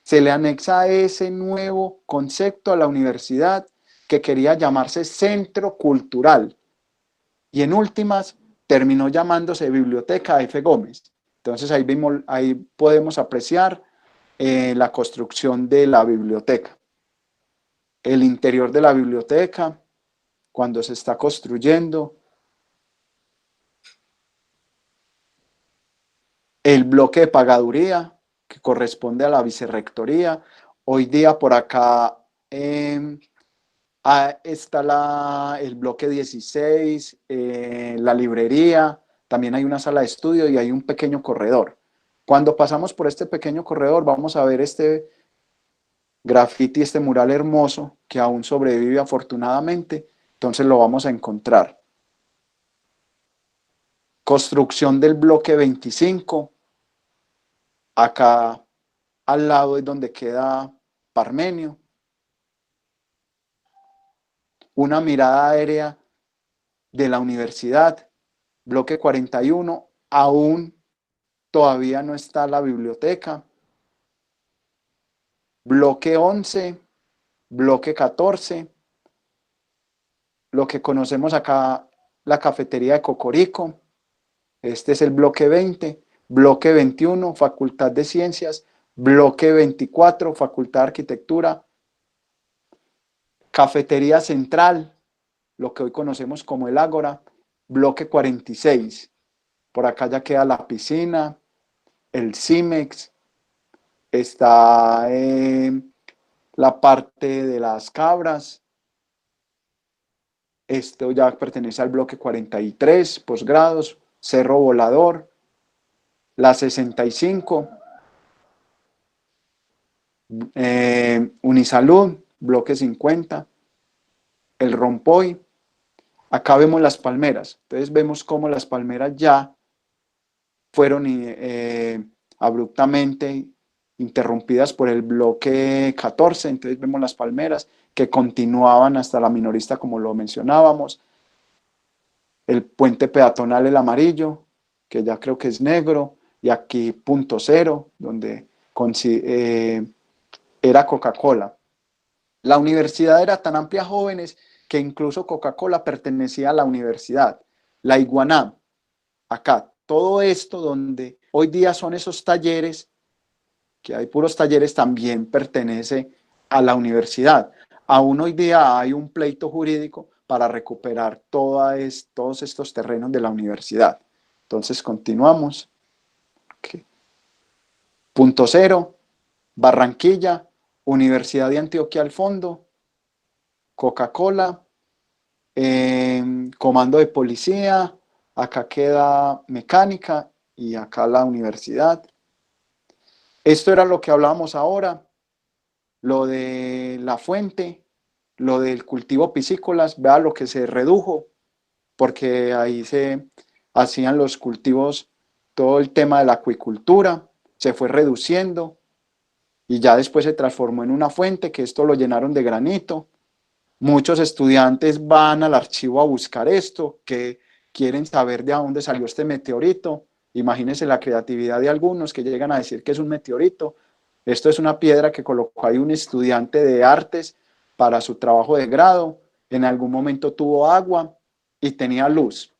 Se le anexa ese nuevo concepto a la universidad que quería llamarse Centro Cultural. Y en últimas terminó llamándose Biblioteca F. Gómez. Entonces ahí podemos apreciar la construcción de la biblioteca. el interior de la biblioteca, cuando se está construyendo, el bloque de pagaduría, que corresponde a la vicerrectoría. Hoy día por acá está el bloque 16, la librería, también hay una sala de estudio y hay un pequeño corredor. Cuando pasamos por este pequeño corredor vamos a ver este graffiti, este mural hermoso que aún sobrevive afortunadamente, entonces lo vamos a encontrar. Construcción del bloque 25, acá al lado es donde queda Parmenio. Una mirada aérea de la universidad, bloque 41, aún todavía no está la biblioteca. Bloque 11, bloque 14, lo que conocemos acá, la cafetería de Cocorico. Este es el bloque 20, bloque 21, Facultad de Ciencias, bloque 24, Facultad de Arquitectura, cafetería central, lo que hoy conocemos como el Ágora, bloque 46. Por acá ya queda la piscina, el Cimex, está la parte de las cabras. Esto ya pertenece al bloque 43, posgrados, Cerro Volador, la 65, Unisalud, bloque 50, el Rompoy. Acá vemos las palmeras, entonces vemos cómo las palmeras ya fueron abruptamente interrumpidas por el bloque 14, entonces vemos las palmeras que continuaban hasta la minorista como lo mencionábamos, el puente peatonal el amarillo, que ya creo que es negro, y aquí punto cero, donde era Coca-Cola. La universidad era tan amplia, jóvenes, que incluso Coca-Cola pertenecía a la universidad. La Iguaná, acá, todo esto donde hoy día son esos talleres, que hay puros talleres, también pertenece a la universidad. Aún hoy día hay un pleito jurídico para recuperar todos estos terrenos de la universidad. Entonces continuamos. Okay. Punto cero, Barranquilla, Universidad de Antioquia al fondo, Coca-Cola, comando de policía, acá queda mecánica y acá la universidad. Esto era lo que hablábamos ahora, lo de la fuente, lo del cultivo piscícolas, vea lo que se redujo, porque ahí se hacían los cultivos, todo el tema de la acuicultura, se fue reduciendo y ya después se transformó en una fuente, que esto lo llenaron de granito. Muchos estudiantes van al archivo a buscar esto, que quieren saber de dónde salió este meteorito. Imagínense la creatividad de algunos que llegan a decir que es un meteorito. Esto es una piedra que colocó ahí un estudiante de artes para su trabajo de grado. En algún momento tuvo agua y tenía luz.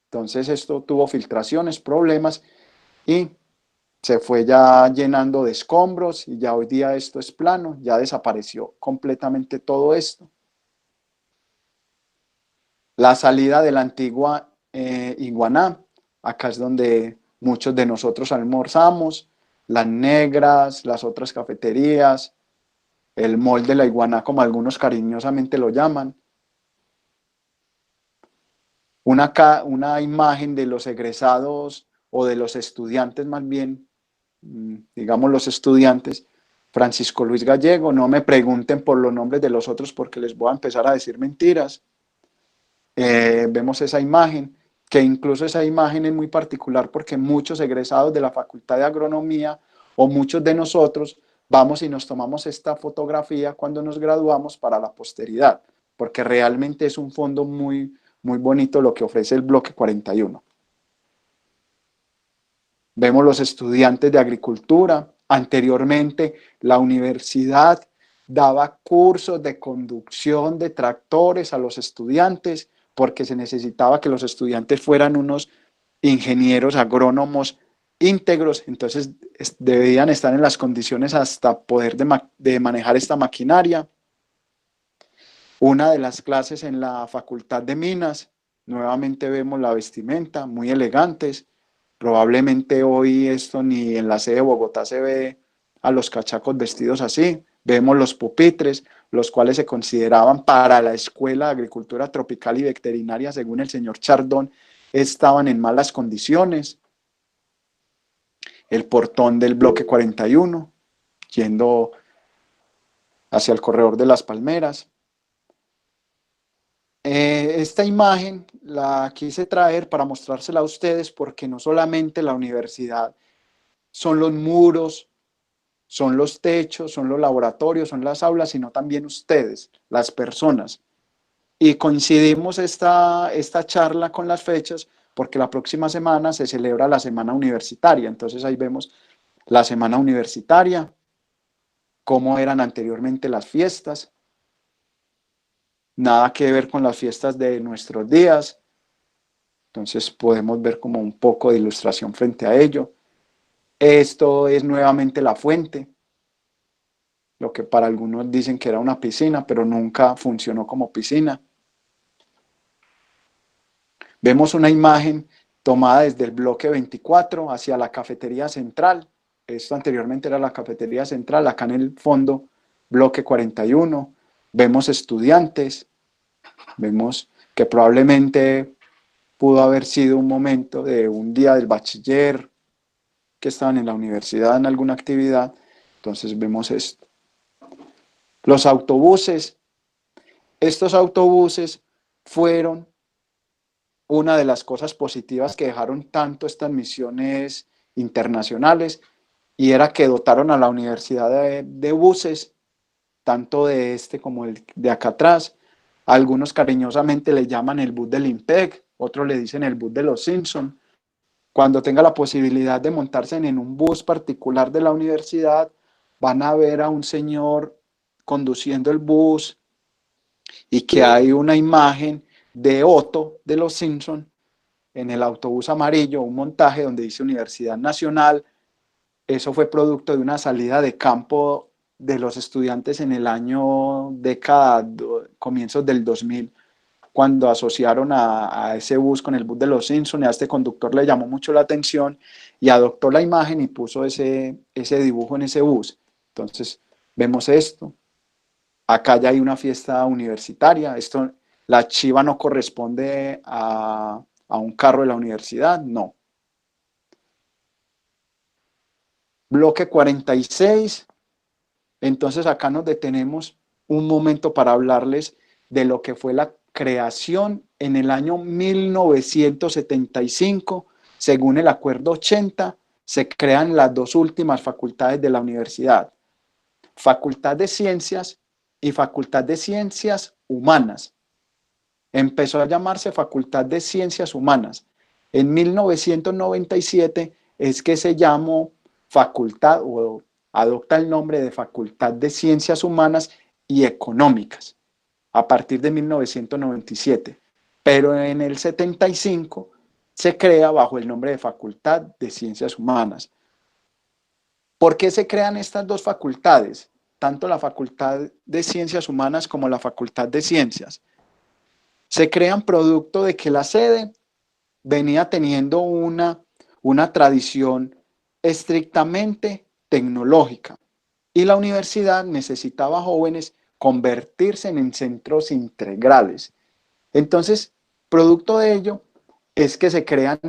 Entonces esto tuvo filtraciones, problemas y se fue ya llenando de escombros y ya hoy día esto es plano, ya desapareció completamente todo esto. La salida de la antigua Iguaná, acá es donde muchos de nosotros almorzamos, las negras, las otras cafeterías, el mall de la Iguaná, como algunos cariñosamente lo llaman. Una imagen de los egresados o de los estudiantes más bien, digamos los estudiantes, Francisco Luis Gallego, no me pregunten por los nombres de los otros porque les voy a empezar a decir mentiras. Vemos esa imagen, que incluso esa imagen es muy particular porque muchos egresados de la Facultad de Agronomía o muchos de nosotros vamos y nos tomamos esta fotografía cuando nos graduamos para la posteridad, porque realmente es un fondo muy, muy bonito lo que ofrece el bloque 41. Vemos los estudiantes de agricultura. Anteriormente la universidad daba cursos de conducción de tractores a los estudiantes porque se necesitaba que los estudiantes fueran unos ingenieros agrónomos íntegros, entonces debían estar en las condiciones hasta poder de manejar esta maquinaria. Una de las clases en la Facultad de Minas, nuevamente vemos la vestimenta, muy elegantes. Probablemente hoy esto ni en la sede de Bogotá se ve a los cachacos vestidos así. Vemos los pupitres, los cuales se consideraban para la Escuela de Agricultura Tropical y Veterinaria, según el señor Chardón, estaban en malas condiciones. El portón del bloque 41, yendo hacia el corredor de las Palmeras. Esta imagen la quise traer para mostrársela a ustedes porque no solamente la universidad son los muros, son los techos, son los laboratorios, son las aulas, sino también ustedes, las personas. Y coincidimos esta charla con las fechas porque la próxima semana se celebra la semana universitaria. Entonces ahí vemos la semana universitaria, cómo eran anteriormente las fiestas. Nada que ver con las fiestas de nuestros días. Entonces podemos ver como un poco de ilustración frente a ello. Esto es nuevamente la fuente, lo que para algunos dicen que era una piscina, pero nunca funcionó como piscina. Vemos una imagen tomada desde el bloque 24 hacia la cafetería central. Esto anteriormente era la cafetería central, acá en el fondo, bloque 41. Vemos estudiantes, vemos que probablemente pudo haber sido un momento de un día del bachiller, que estaban en la universidad en alguna actividad. Entonces vemos esto. Los autobuses, estos autobuses fueron una de las cosas positivas que dejaron tanto estas misiones internacionales, y era que dotaron a la universidad de buses, tanto de este como el de acá atrás. Algunos cariñosamente le llaman el bus del IMPEC, otros le dicen el bus de los Simpson. Cuando tenga la posibilidad de montarse en un bus particular de la universidad, van a ver a un señor conduciendo el bus y que hay una imagen de Otto de los Simpson en el autobús amarillo, un montaje donde dice Universidad Nacional. Eso fue producto de una salida de campo de los estudiantes en el año comienzos del 2000, cuando asociaron a ese bus con el bus de los Simpson, y a este conductor le llamó mucho la atención y adoptó la imagen y puso ese dibujo en ese bus. Entonces vemos esto. Acá ya hay una fiesta universitaria. La chiva no corresponde a un carro de la universidad, no. Bloque 46. Entonces acá nos detenemos un momento para hablarles de lo que fue la creación en el año 1975. Según el Acuerdo 80, se crean las dos últimas facultades de la universidad: Facultad de Ciencias y Facultad de Ciencias Humanas. Empezó a llamarse Facultad de Ciencias Humanas. En 1997 es que se llamó facultad, o adopta el nombre de Facultad de Ciencias Humanas y Económicas, a partir de 1997. Pero en el 75 se crea bajo el nombre de Facultad de Ciencias Humanas. ¿Por qué se crean estas dos facultades? Tanto la Facultad de Ciencias Humanas como la Facultad de Ciencias. Se crean producto de que la sede venía teniendo una tradición estrictamente tecnológica, y la universidad necesitaba jóvenes convertirse en centros integrales. Entonces, producto de ello es que se crean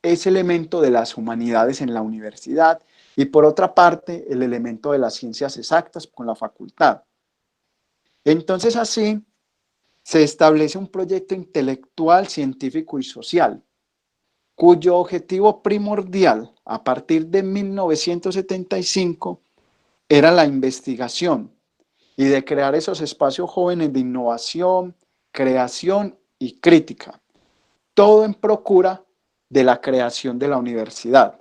ese elemento de las humanidades en la universidad, y por otra parte el elemento de las ciencias exactas con la facultad. Entonces así se establece un proyecto intelectual, científico y social, cuyo objetivo primordial a partir de 1975 era la investigación y de crear esos espacios jóvenes de innovación, creación y crítica, todo en procura de la creación de la universidad.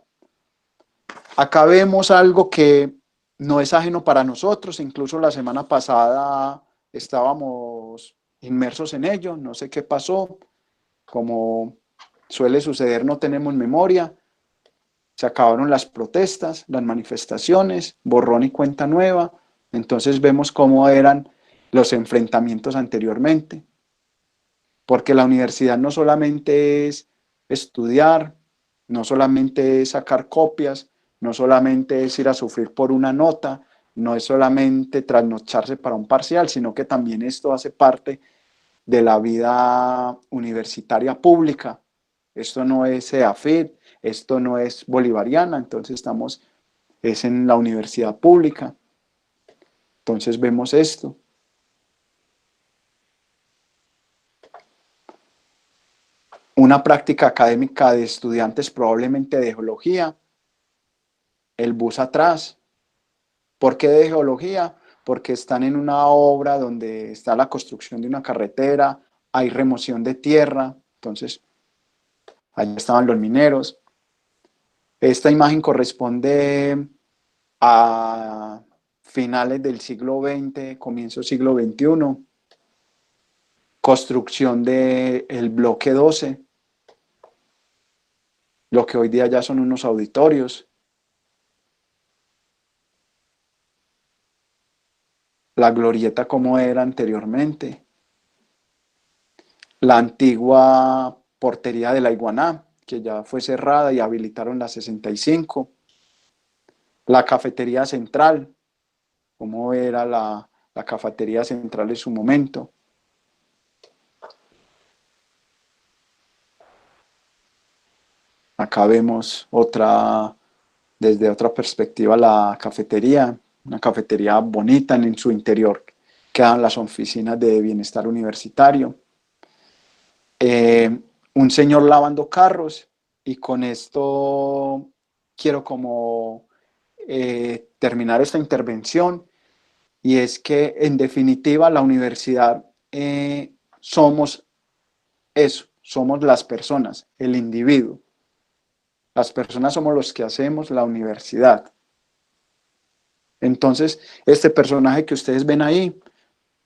Acá vemos algo que no es ajeno para nosotros, incluso la semana pasada estábamos inmersos en ello, no sé qué pasó, como suele suceder, no tenemos memoria, se acabaron las protestas, las manifestaciones, borrón y cuenta nueva. Entonces vemos cómo eran los enfrentamientos anteriormente, porque la universidad no solamente es estudiar, no solamente es sacar copias, no solamente es ir a sufrir por una nota, no es solamente trasnocharse para un parcial, sino que también esto hace parte de la vida universitaria pública. Esto no es EAFIT, esto no es bolivariana, entonces es en la universidad pública. Entonces vemos esto. Una práctica académica de estudiantes probablemente de geología, el bus atrás. ¿Por qué de geología? Porque están en una obra donde está la construcción de una carretera, hay remoción de tierra, entonces allá estaban los mineros. Esta imagen corresponde a finales del siglo XX, comienzo del siglo XXI, construcción del bloque 12, lo que hoy día ya son unos auditorios. La glorieta como era anteriormente, la antigua portería de la Iguaná, que ya fue cerrada y habilitaron la 65, la cafetería central, como era la cafetería central en su momento. Acá vemos desde otra perspectiva la cafetería, una cafetería bonita en su interior. Quedan las oficinas de bienestar universitario. Un señor lavando carros, y con esto quiero como terminar esta intervención, y es que en definitiva la universidad somos eso, somos las personas, el individuo. Las personas somos los que hacemos la universidad. Entonces, este personaje que ustedes ven ahí,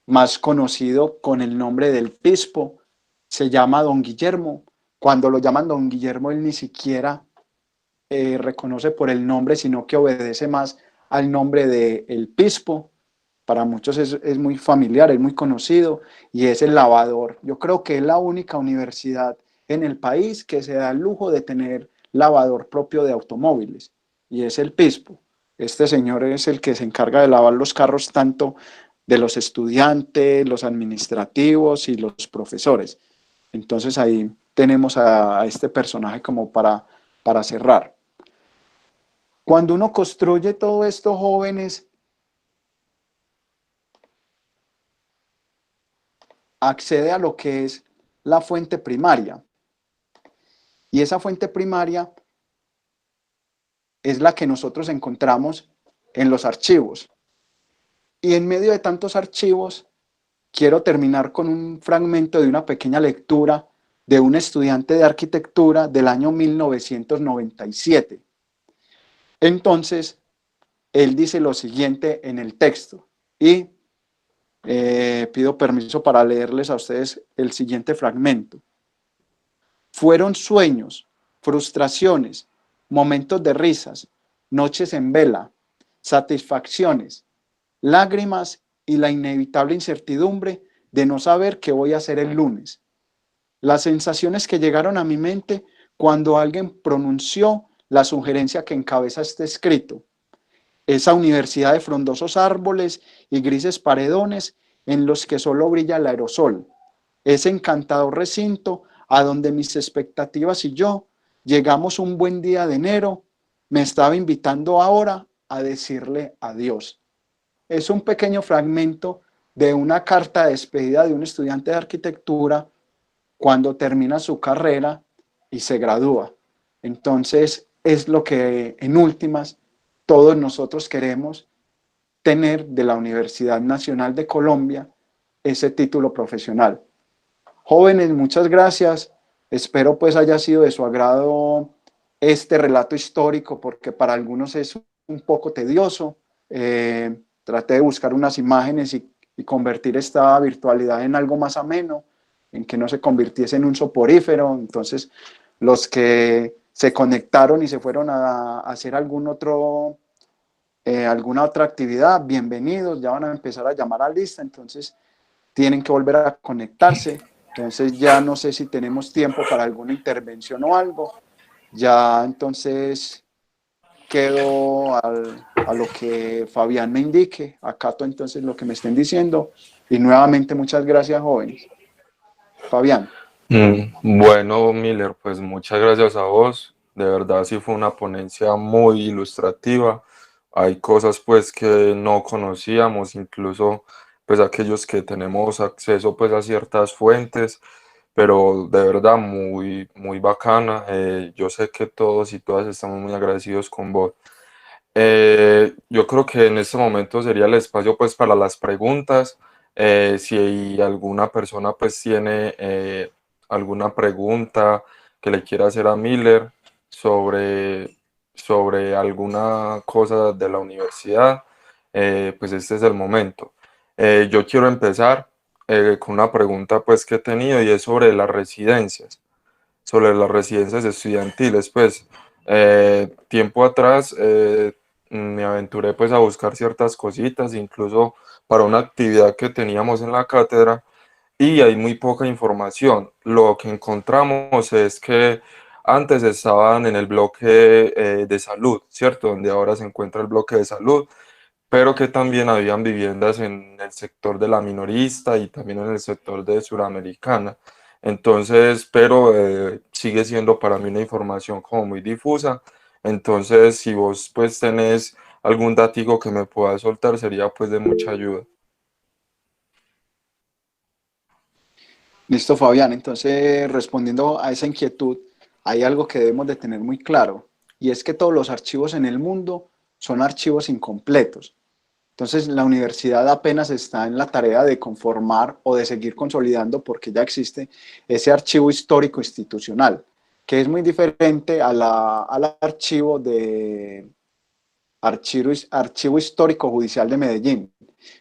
más conocido con el nombre del Pispo, se llama Don Guillermo. Cuando lo llaman Don Guillermo, él ni siquiera reconoce por el nombre, sino que obedece más al nombre del Pispo. Para muchos es muy familiar, es muy conocido, y es el lavador. Yo creo que es la única universidad en el país que se da el lujo de tener lavador propio de automóviles, y es el Pispo. Este señor es el que se encarga de lavar los carros tanto de los estudiantes, los administrativos y los profesores. Entonces ahí tenemos a este personaje como para cerrar. Cuando uno construye todo esto, jóvenes, accede a lo que es la fuente primaria. Y esa fuente primaria es la que nosotros encontramos en los archivos. Y en medio de tantos archivos, quiero terminar con un fragmento de una pequeña lectura de un estudiante de arquitectura del año 1997. Entonces, él dice lo siguiente en el texto, y pido permiso para leerles a ustedes el siguiente fragmento. Fueron sueños, frustraciones, momentos de risas, noches en vela, satisfacciones, lágrimas y la inevitable incertidumbre de no saber qué voy a hacer el lunes. Las sensaciones que llegaron a mi mente cuando alguien pronunció la sugerencia que encabeza este escrito. Esa universidad de frondosos árboles y grises paredones en los que solo brilla el aerosol. Ese encantador recinto a donde mis expectativas y yo llegamos un buen día de enero, me estaba invitando ahora a decirle adiós. Es un pequeño fragmento de una carta de despedida de un estudiante de arquitectura cuando termina su carrera y se gradúa. Entonces, es lo que en últimas todos nosotros queremos tener de la Universidad Nacional de Colombia, ese título profesional. Jóvenes, muchas gracias. Espero pues haya sido de su agrado este relato histórico, porque para algunos es un poco tedioso. Traté de buscar unas imágenes y convertir esta virtualidad en algo más ameno, en que no se convirtiese en un soporífero. Entonces, los que se conectaron y se fueron a hacer algún otro alguna otra actividad, bienvenidos, ya van a empezar a llamar a lista, entonces tienen que volver a conectarse. Entonces ya no sé si tenemos tiempo para alguna intervención o algo. Ya entonces quedo a lo que Fabián me indique, acato entonces lo que me estén diciendo. Y nuevamente muchas gracias, jóvenes. Fabián. Bueno, Miller, pues muchas gracias a vos. De verdad sí fue una ponencia muy ilustrativa. Hay cosas pues que no conocíamos, incluso pues aquellos que tenemos acceso pues a ciertas fuentes, pero de verdad muy, muy bacana. Yo sé que todos y todas estamos muy agradecidos con vos. Yo creo que en este momento sería el espacio pues para las preguntas. Si alguna persona pues tiene alguna pregunta que le quiera hacer a Miller sobre alguna cosa de la universidad, pues este es el momento. Yo quiero empezar con una pregunta pues que he tenido y es sobre las residencias estudiantiles. Pues tiempo atrás me aventuré pues a buscar ciertas cositas, incluso para una actividad que teníamos en la cátedra, y hay muy poca información. Lo que encontramos es que antes estaban en el bloque de salud, ¿cierto? Donde ahora se encuentra el bloque de salud, pero que también habían viviendas en el sector de la minorista y también en el sector de Suramericana. Entonces, pero sigue siendo para mí una información como muy difusa. Entonces, si vos pues tenés algún datico que me pueda soltar, sería pues de mucha ayuda. Listo, Fabián. Entonces, respondiendo a esa inquietud, hay algo que debemos de tener muy claro, y es que todos los archivos en el mundo son archivos incompletos. Entonces, la universidad apenas está en la tarea de conformar o de seguir consolidando, porque ya existe ese archivo histórico institucional, que es muy diferente al archivo histórico judicial de Medellín.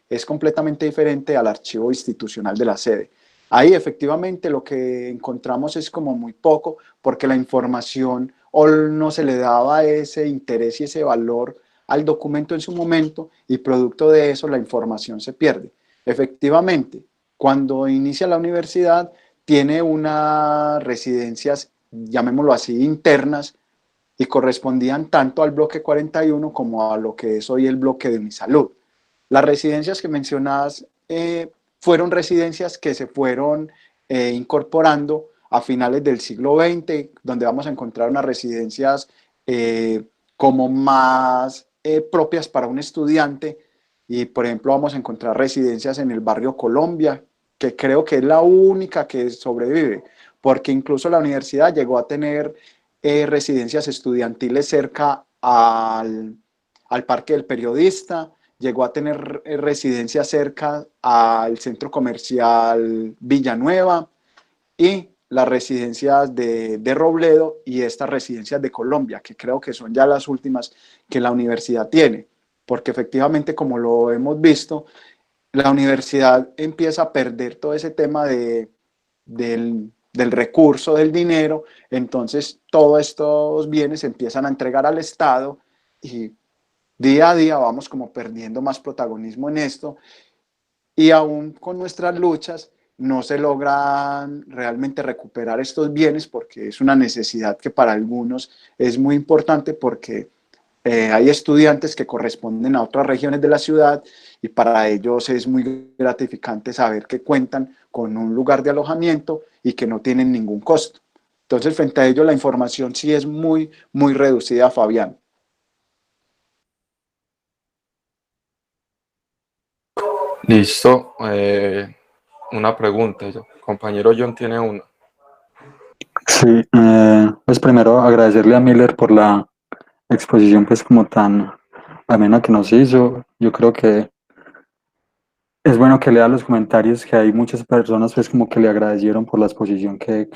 Es completamente diferente al archivo institucional de la sede. Ahí efectivamente lo que encontramos es como muy poco, porque la información o no se le daba ese interés y ese valor al documento en su momento, y producto de eso la información se pierde. Efectivamente, cuando inicia la universidad tiene unas residencias, llamémoslo así, internas, y correspondían tanto al bloque 41 como a lo que es hoy el bloque de Unisalud. Las residencias que mencionas fueron residencias que se fueron incorporando a finales del siglo XX, donde vamos a encontrar unas residencias como más propias para un estudiante, y por ejemplo vamos a encontrar residencias en el barrio Colombia, que creo que es la única que sobrevive, porque incluso la universidad llegó a tener residencias estudiantiles cerca al Parque del Periodista, llegó a tener residencia cerca al centro comercial Villanueva, y las residencias de Robledo y estas residencias de Colombia, que creo que son ya las últimas que la universidad tiene, porque efectivamente, como lo hemos visto, la universidad empieza a perder todo ese tema del recurso, del dinero. Entonces todos estos bienes se empiezan a entregar al Estado, y día a día vamos como perdiendo más protagonismo en esto, y aún con nuestras luchas no se logran realmente recuperar estos bienes, porque es una necesidad que para algunos es muy importante, porque hay estudiantes que corresponden a otras regiones de la ciudad, y para ellos es muy gratificante saber que cuentan con un lugar de alojamiento y que no tienen ningún costo. Entonces, frente a ello, la información sí es muy, muy reducida, Fabián. Listo. Una pregunta. Compañero John tiene una. Sí, pues primero agradecerle a Miller por la exposición pues como tan amena que nos hizo. Yo creo que es bueno que lea los comentarios, que hay muchas personas pues como que le agradecieron por la exposición, que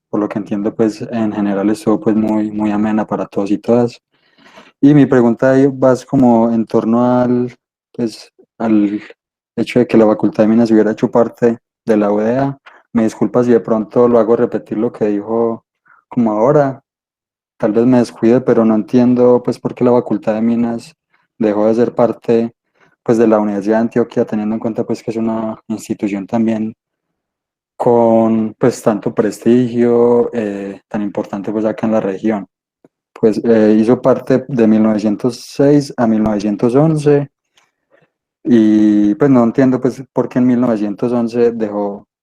por lo que entiendo pues en general estuvo pues muy, muy amena para todos y todas. Y mi pregunta ahí va como en torno pues, al hecho de que la Facultad de Minas hubiera hecho parte de la UDEA. Me disculpa si de pronto lo hago repetir lo que dijo como ahora. Tal vez me descuide, pero no entiendo pues por qué la Facultad de Minas dejó de ser parte pues de la Universidad de Antioquia, teniendo en cuenta pues que es una institución también con pues tanto prestigio, tan importante pues acá en la región. Pues hizo parte de 1906 a 1911 y pues no entiendo pues por qué en 1911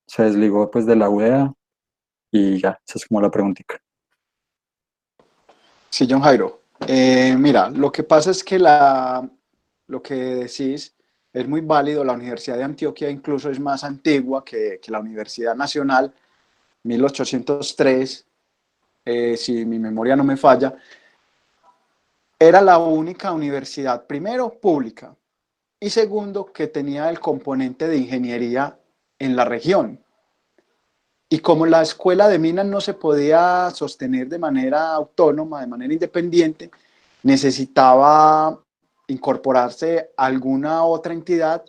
se desligó pues de la UEA y ya, esa es como la preguntita. Sí, John Jairo. Mira, lo que pasa es que lo que decís es muy válido. La Universidad de Antioquia incluso es más antigua que la Universidad Nacional, 1803, si mi memoria no me falla. Era la única universidad, primero, pública y segundo, que tenía el componente de ingeniería en la región. Y como la escuela de minas no se podía sostener de manera autónoma, de manera independiente, necesitaba incorporarse a alguna otra entidad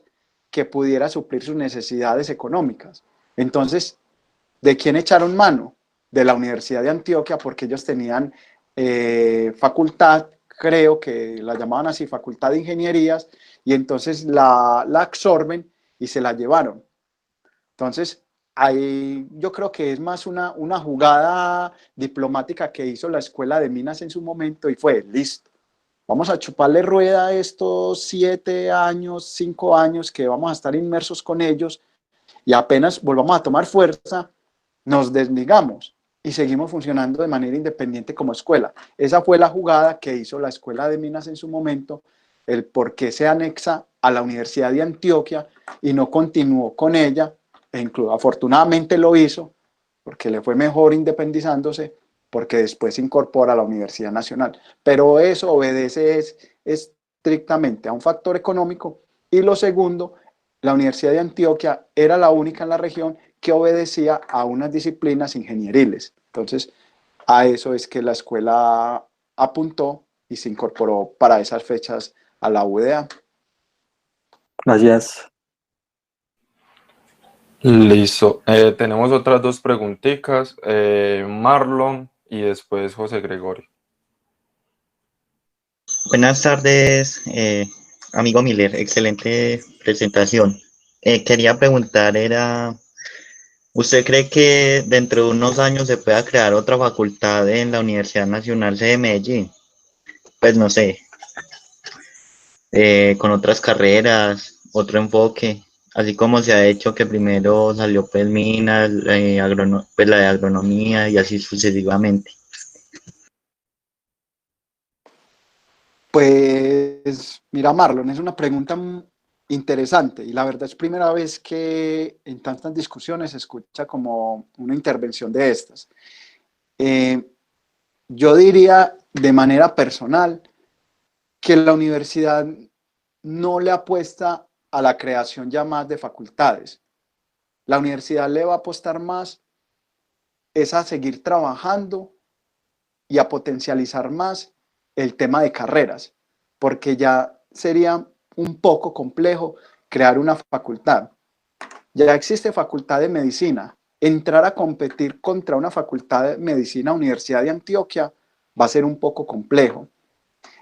que pudiera suplir sus necesidades económicas. Entonces, ¿de quién echaron mano? De la Universidad de Antioquia, porque ellos tenían facultad, creo que la llamaban así, facultad de ingenierías, y entonces la absorben y se la llevaron. Entonces, ahí yo creo que es más una jugada diplomática que hizo la Escuela de Minas en su momento y fue, listo, vamos a chuparle rueda a estos 7 años, 5 años que vamos a estar inmersos con ellos y apenas volvamos a tomar fuerza, nos desligamos y seguimos funcionando de manera independiente como escuela. Esa fue la jugada que hizo la Escuela de Minas en su momento, el por qué se anexa a la Universidad de Antioquia y no continuó con ella, e incluso afortunadamente lo hizo, porque le fue mejor independizándose, porque después se incorpora a la Universidad Nacional. Pero eso obedece estrictamente a un factor económico. Y lo segundo, la Universidad de Antioquia era la única en la región que obedecía a unas disciplinas ingenieriles. Entonces, a eso es que la escuela apuntó y se incorporó para esas fechas a la UDA. Gracias. Listo. Tenemos otras dos preguntitas, Marlon y después José Gregorio. Buenas tardes, amigo Miller, excelente presentación. Quería preguntar, ¿usted cree que dentro de unos años se pueda crear otra facultad en la Universidad Nacional de Medellín? Pues no sé, con otras carreras, otro enfoque, así como se ha hecho que primero salió pues minas, pues la de agronomía y así sucesivamente. Pues mira, Marlon, es una pregunta interesante y la verdad es primera vez que en tantas discusiones se escucha como una intervención de estas. Yo diría de manera personal que la universidad no le apuesta a la creación ya más de facultades. La universidad le va a apostar más es a seguir trabajando y a potencializar más el tema de carreras, porque ya sería un poco complejo crear una facultad. Ya existe facultad de medicina. Entrar a competir contra una facultad de medicina Universidad de Antioquia va a ser un poco complejo.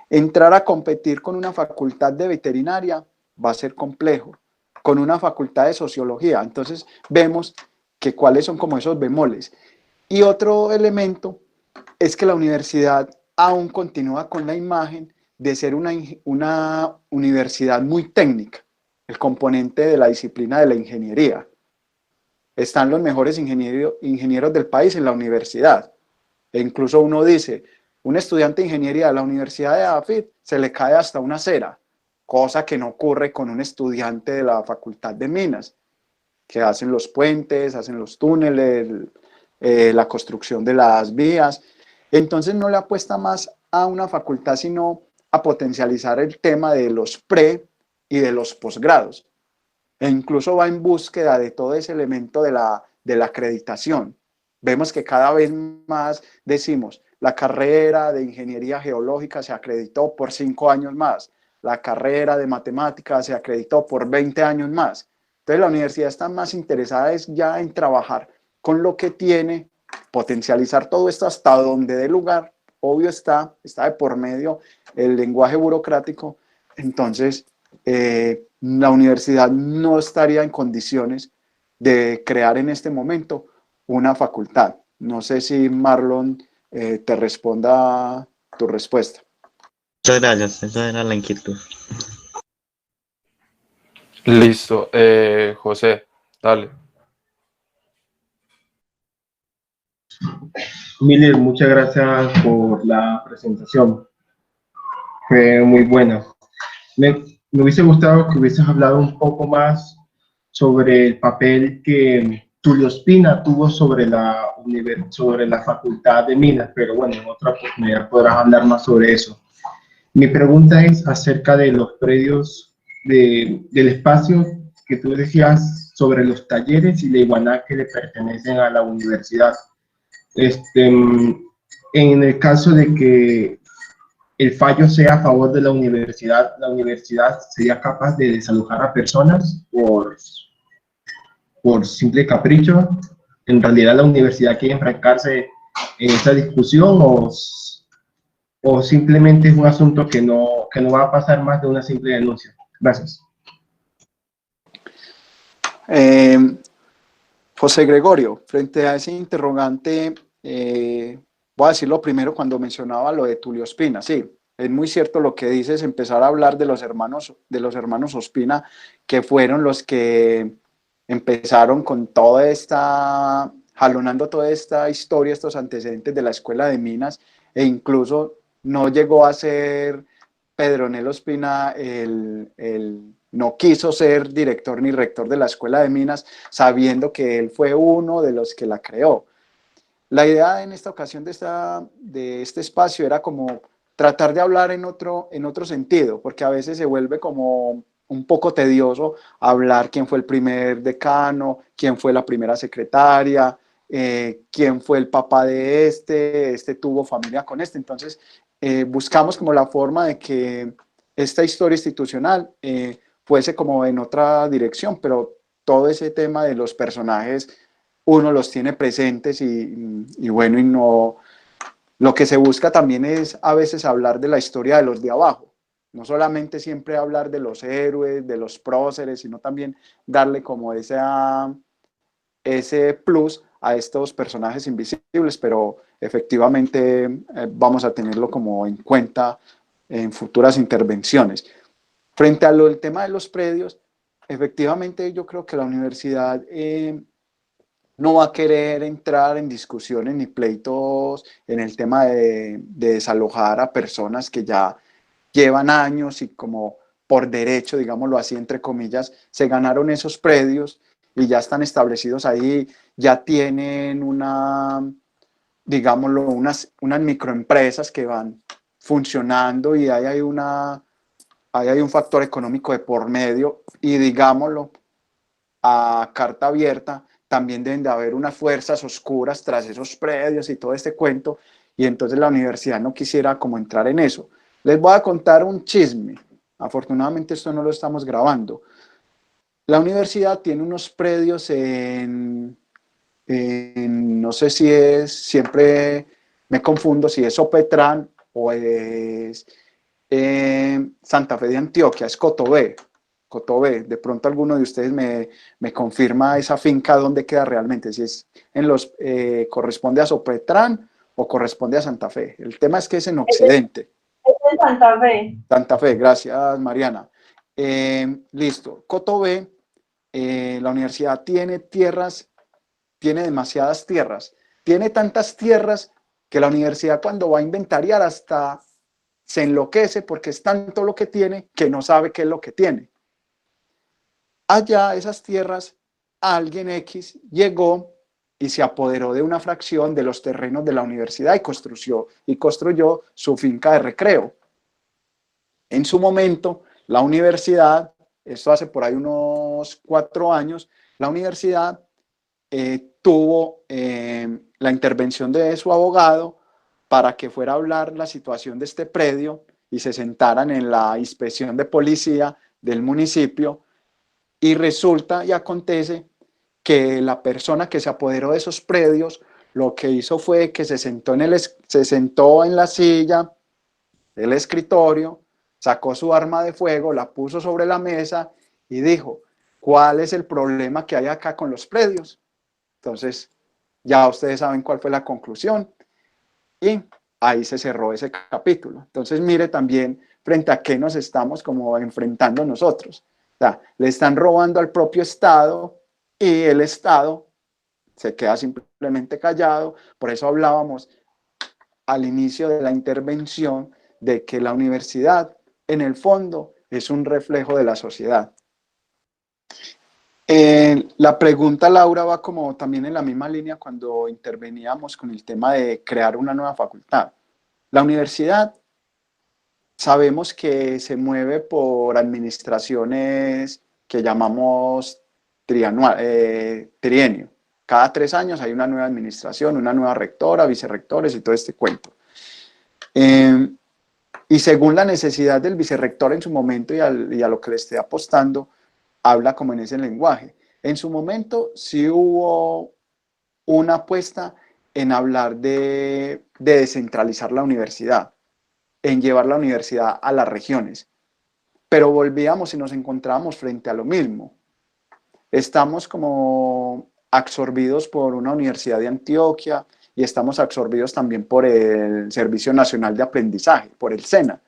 Entrar a competir con una facultad de veterinaria va a ser complejo. Con una facultad de sociología. Entonces vemos que cuáles son como esos bemoles. Y otro elemento es que la universidad aún continúa con la imagen de ser una universidad muy técnica, el componente de la disciplina de la ingeniería. Están los mejores ingenieros del país en la universidad. E incluso uno dice, un estudiante de ingeniería de la Universidad de AFIT se le cae hasta una acera, cosa que no ocurre con un estudiante de la Facultad de Minas, que hacen los puentes, hacen los túneles, la construcción de las vías. Entonces no le apuesta más a una facultad, sino a potencializar el tema de los pre y de los posgrados. E incluso va en búsqueda de todo ese elemento de la acreditación. Vemos que cada vez más decimos, la carrera de ingeniería geológica se acreditó por 5 años más, la carrera de matemáticas se acreditó por 20 años más. Entonces la universidad está más interesada es ya en trabajar con lo que tiene, potencializar todo esto hasta donde dé lugar. Obvio está de por medio el lenguaje burocrático, Entonces, la universidad no estaría en condiciones de crear en este momento una facultad. No sé si Marlon te responda tu respuesta. Muchas gracias, esa era la inquietud. Listo, José, dale. Miller, muchas gracias por la presentación. Fue muy buena. Me hubiese gustado que hubieses hablado un poco más sobre el papel que Tulio Spina tuvo sobre sobre la Facultad de Minas, pero bueno, en otra oportunidad podrás hablar más sobre eso. Mi pregunta es acerca de los predios del espacio que tú decías sobre los talleres y la igualdad que le pertenecen a la universidad. En el caso de que el fallo sea a favor de la universidad sería capaz de desalojar a personas por simple capricho. ¿En realidad la universidad quiere enfrascarse en esta discusión o simplemente es un asunto que no va a pasar más de una simple denuncia? Gracias. José Gregorio, frente a ese interrogante, voy a decirlo primero cuando mencionaba lo de Tulio Ospina. Sí, es muy cierto lo que dices, empezar a hablar de los hermanos Ospina, que fueron los que empezaron con jalonando toda esta historia, estos antecedentes de la Escuela de Minas, e incluso no llegó a ser Pedronel Ospina no quiso ser director ni rector de la Escuela de Minas, sabiendo que él fue uno de los que la creó. La idea en esta ocasión de este espacio era como tratar de hablar en otro sentido, porque a veces se vuelve como un poco tedioso hablar quién fue el primer decano, quién fue la primera secretaria, quién fue el papá de este tuvo familia con este. Entonces, buscamos como la forma de que esta historia institucional fuese como en otra dirección, pero todo ese tema de los personajes uno los tiene presentes y bueno, y no, lo que se busca también es a veces hablar de la historia de los de abajo, no solamente siempre hablar de los héroes, de los próceres, sino también darle como ese plus a estos personajes invisibles, pero efectivamente vamos a tenerlo como en cuenta en futuras intervenciones. Frente al tema de los predios, efectivamente yo creo que la universidad no va a querer entrar en discusiones ni pleitos en el tema de desalojar a personas que ya llevan años y como por derecho, digámoslo así, entre comillas, se ganaron esos predios y ya están establecidos ahí, ya tienen digámoslo, unas microempresas que van funcionando y ahí hay un factor económico de por medio y digámoslo a carta abierta, también deben de haber unas fuerzas oscuras tras esos predios y todo este cuento, y entonces la universidad no quisiera como entrar en eso. Les voy a contar un chisme, afortunadamente esto no lo estamos grabando. La universidad tiene unos predios no sé si siempre me confundo si es Sopetrán o es Santa Fe de Antioquia, es Cotobé. De pronto alguno de ustedes me confirma esa finca dónde queda realmente, si es corresponde a Sopetrán o corresponde a Santa Fe. El tema es que es en Occidente. Es en Santa Fe. Santa Fe, gracias Mariana. Listo, Cotobé, la universidad tiene demasiadas tierras, tiene tantas tierras que la universidad cuando va a inventariar hasta se enloquece porque es tanto lo que tiene que no sabe qué es lo que tiene. Allá esas tierras, alguien X llegó y se apoderó de una fracción de los terrenos de la universidad y construyó su finca de recreo. En su momento, la universidad, esto hace por ahí unos 4 años, la universidad tuvo la intervención de su abogado para que fuera a hablar la situación de este predio y se sentaran en la inspección de policía del municipio. Y resulta y acontece que la persona que se apoderó de esos predios lo que hizo fue que se sentó en la silla del escritorio, sacó su arma de fuego, la puso sobre la mesa y dijo, ¿cuál es el problema que hay acá con los predios? Entonces, ya ustedes saben cuál fue la conclusión y ahí se cerró ese capítulo. Entonces, mire también frente a qué nos estamos como enfrentando nosotros. O sea, le están robando al propio Estado y el Estado se queda simplemente callado. Por eso hablábamos al inicio de la intervención de que la universidad, en el fondo, es un reflejo de la sociedad. La pregunta, Laura, va como también en la misma línea cuando interveníamos con el tema de crear una nueva facultad. La universidad sabemos que se mueve por administraciones que llamamos trienio. Cada 3 años hay una nueva administración, una nueva rectora, vicerrectores y todo este cuento. Y según la necesidad del vicerrector en su momento y a lo que le esté apostando, habla como en ese lenguaje. En su momento sí hubo una apuesta en hablar de descentralizar la universidad, en llevar la universidad a las regiones, pero volvíamos y nos encontrábamos frente a lo mismo. Estamos como absorbidos por una universidad de Antioquia y estamos absorbidos también por el Servicio Nacional de Aprendizaje, por el SENA,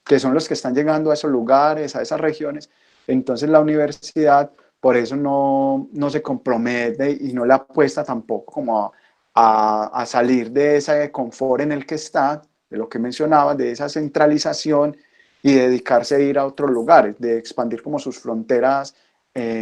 que son los que están llegando a esos lugares, a esas regiones. Entonces la universidad por eso no se compromete y no le apuesta tampoco como a salir de ese confort en el que está, de lo que mencionaba, de esa centralización y dedicarse a ir a otros lugares, de expandir como sus fronteras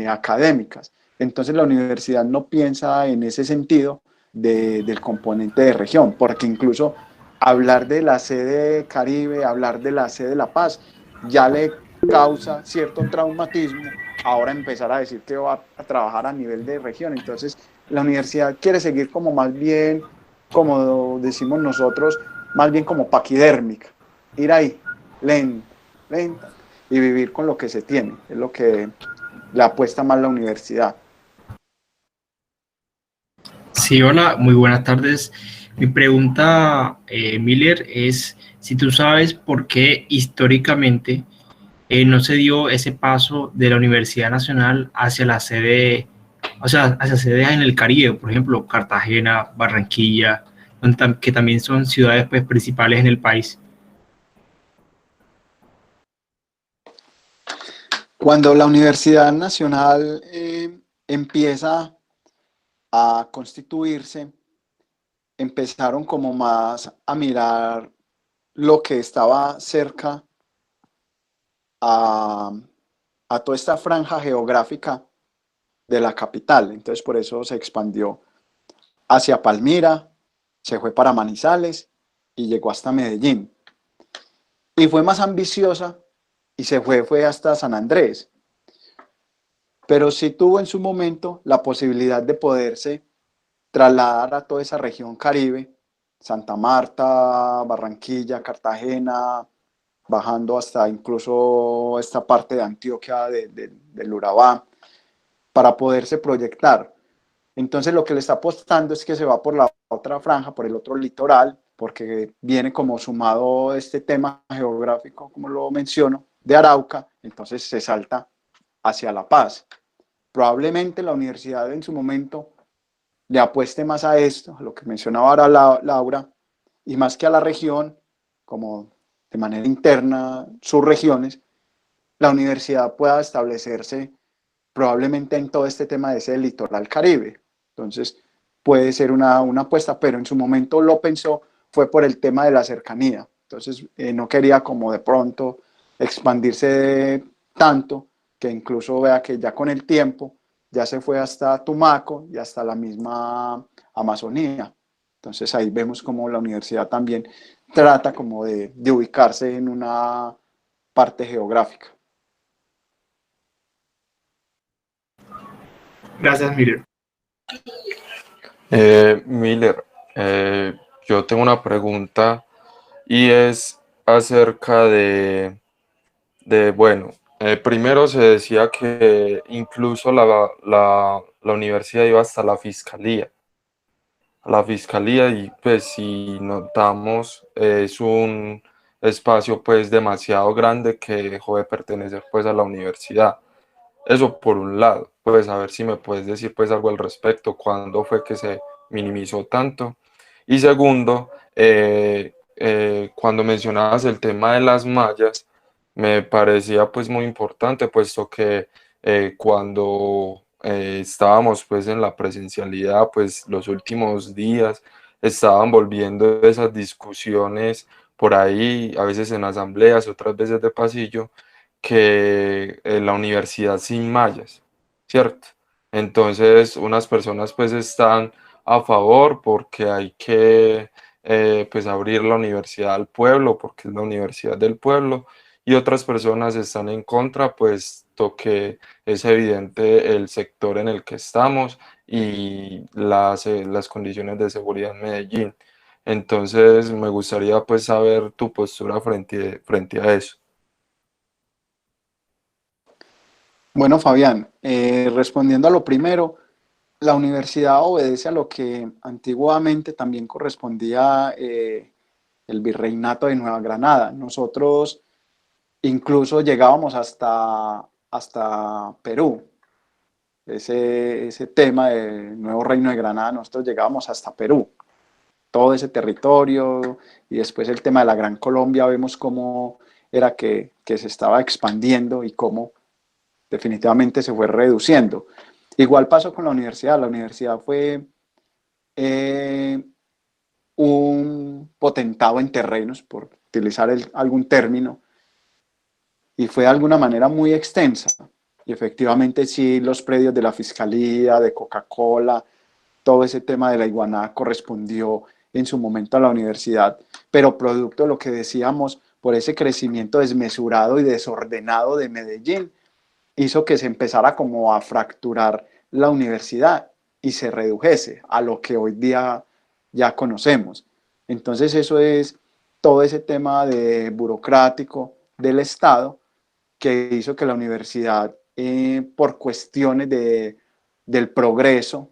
académicas. Entonces la universidad no piensa en ese sentido del componente de región, porque incluso hablar de la sede Caribe, hablar de la sede La Paz, ya le causa cierto traumatismo ahora empezar a decir que va a trabajar a nivel de región. Entonces la universidad quiere seguir como más bien, como decimos nosotros, más bien como paquidérmica, ir ahí, lenta, lenta, y vivir con lo que se tiene, es lo que le apuesta más la universidad. Sí, hola, muy buenas tardes. Mi pregunta, Miller, es si tú sabes por qué históricamente no se dio ese paso de la Universidad Nacional hacia la sede, o sea, hacia sedes en el Caribe, por ejemplo, Cartagena, Barranquilla, que también son ciudades pues, principales en el país. Cuando la Universidad Nacional empieza a constituirse, empezaron como más a mirar lo que estaba cerca a toda esta franja geográfica de la capital. Entonces por eso se expandió hacia Palmira, se fue para Manizales y llegó hasta Medellín. Y fue más ambiciosa y se fue hasta San Andrés. Pero sí tuvo en su momento la posibilidad de poderse trasladar a toda esa región Caribe, Santa Marta, Barranquilla, Cartagena, bajando hasta incluso esta parte de Antioquia, del Urabá, para poderse proyectar. Entonces lo que le está apostando es que se va por la otra franja, por el otro litoral, porque viene como sumado este tema geográfico, como lo menciono, de Arauca, entonces se salta hacia La Paz. Probablemente la universidad en su momento le apueste más a esto, a lo que mencionaba ahora Laura, y más que a la región, como de manera interna, sus regiones, la universidad pueda establecerse probablemente en todo este tema de ese litoral Caribe. Entonces, puede ser una apuesta, pero en su momento lo pensó, fue por el tema de la cercanía. Entonces, no quería como de pronto expandirse tanto, que incluso vea que ya con el tiempo ya se fue hasta Tumaco y hasta la misma Amazonía. Entonces ahí vemos como la universidad también trata como de ubicarse en una parte geográfica. Gracias, Miller. Miller, yo tengo una pregunta y es acerca bueno, primero se decía que incluso la universidad iba hasta la fiscalía. A la fiscalía y pues si notamos es un espacio pues demasiado grande que dejó de pertenecer pues a la universidad. Eso por un lado, pues a ver si me puedes decir pues algo al respecto, cuándo fue que se minimizó tanto. Y segundo, cuando mencionabas el tema de las mallas, me parecía pues muy importante, puesto que cuando estábamos pues en la presencialidad, pues los últimos días estaban volviendo esas discusiones por ahí, a veces en asambleas, otras veces de pasillo, que la universidad sin mallas, ¿cierto? Entonces, unas personas pues están a favor porque hay que pues abrir la universidad al pueblo, porque es la universidad del pueblo, y otras personas están en contra, puesto que es evidente el sector en el que estamos y las condiciones de seguridad en Medellín. Entonces, me gustaría pues saber tu postura frente a eso. Bueno, Fabián, respondiendo a lo primero, la universidad obedece a lo que antiguamente también correspondía el virreinato de Nueva Granada. Nosotros incluso llegábamos hasta Perú. Ese tema del nuevo reino de Granada, nosotros llegábamos hasta Perú, todo ese territorio, y después el tema de la Gran Colombia, vemos cómo era que se estaba expandiendo y cómo definitivamente se fue reduciendo. Igual pasó con la universidad fue un potentado en terrenos, por utilizar algún término, y fue de alguna manera muy extensa. Y efectivamente sí, los predios de la Fiscalía, de Coca-Cola, todo ese tema de la iguana correspondió en su momento a la universidad, pero producto de lo que decíamos, por ese crecimiento desmesurado y desordenado de Medellín, hizo que se empezara como a fracturar la universidad y se redujese a lo que hoy día ya conocemos. Entonces eso es todo ese tema de burocrático del Estado que hizo que la universidad, por cuestiones del progreso,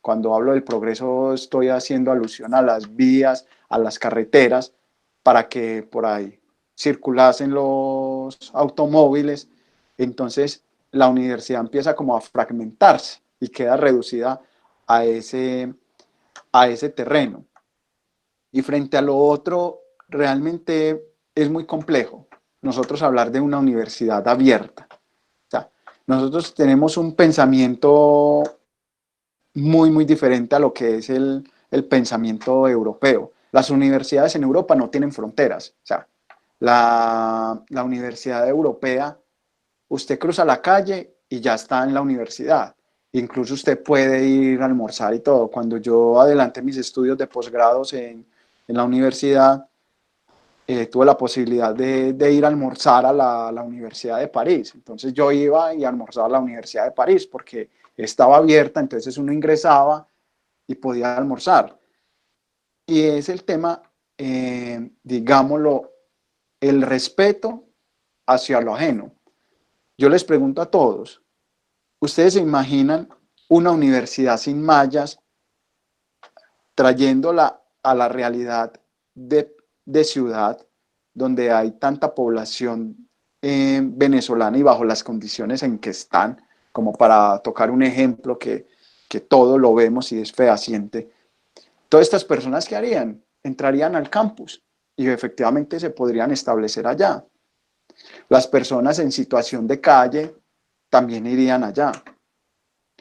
cuando hablo del progreso estoy haciendo alusión a las vías, a las carreteras, para que por ahí circulasen los automóviles. Entonces la universidad empieza como a fragmentarse y queda reducida a ese terreno. Y frente a lo otro, realmente es muy complejo nosotros hablar de una universidad abierta. O sea, nosotros tenemos un pensamiento muy, muy diferente a lo que es el pensamiento europeo. Las universidades en Europa no tienen fronteras. O sea, la universidad europea, usted cruza la calle y ya está en la universidad. Incluso usted puede ir a almorzar y todo. Cuando yo adelanté mis estudios de posgrados en la universidad, tuve la posibilidad de ir a almorzar a la Universidad de París. Entonces yo iba y almorzaba a la Universidad de París porque estaba abierta, entonces uno ingresaba y podía almorzar. Y es el tema, digámoslo, el respeto hacia lo ajeno. Yo les pregunto a todos, ¿ustedes se imaginan una universidad sin mallas trayéndola a la realidad de ciudad donde hay tanta población venezolana y bajo las condiciones en que están, como para tocar un ejemplo que todo lo vemos y es fehaciente? Todas estas personas, ¿qué harían? Entrarían al campus y efectivamente se podrían establecer allá. Las personas en situación de calle también irían allá.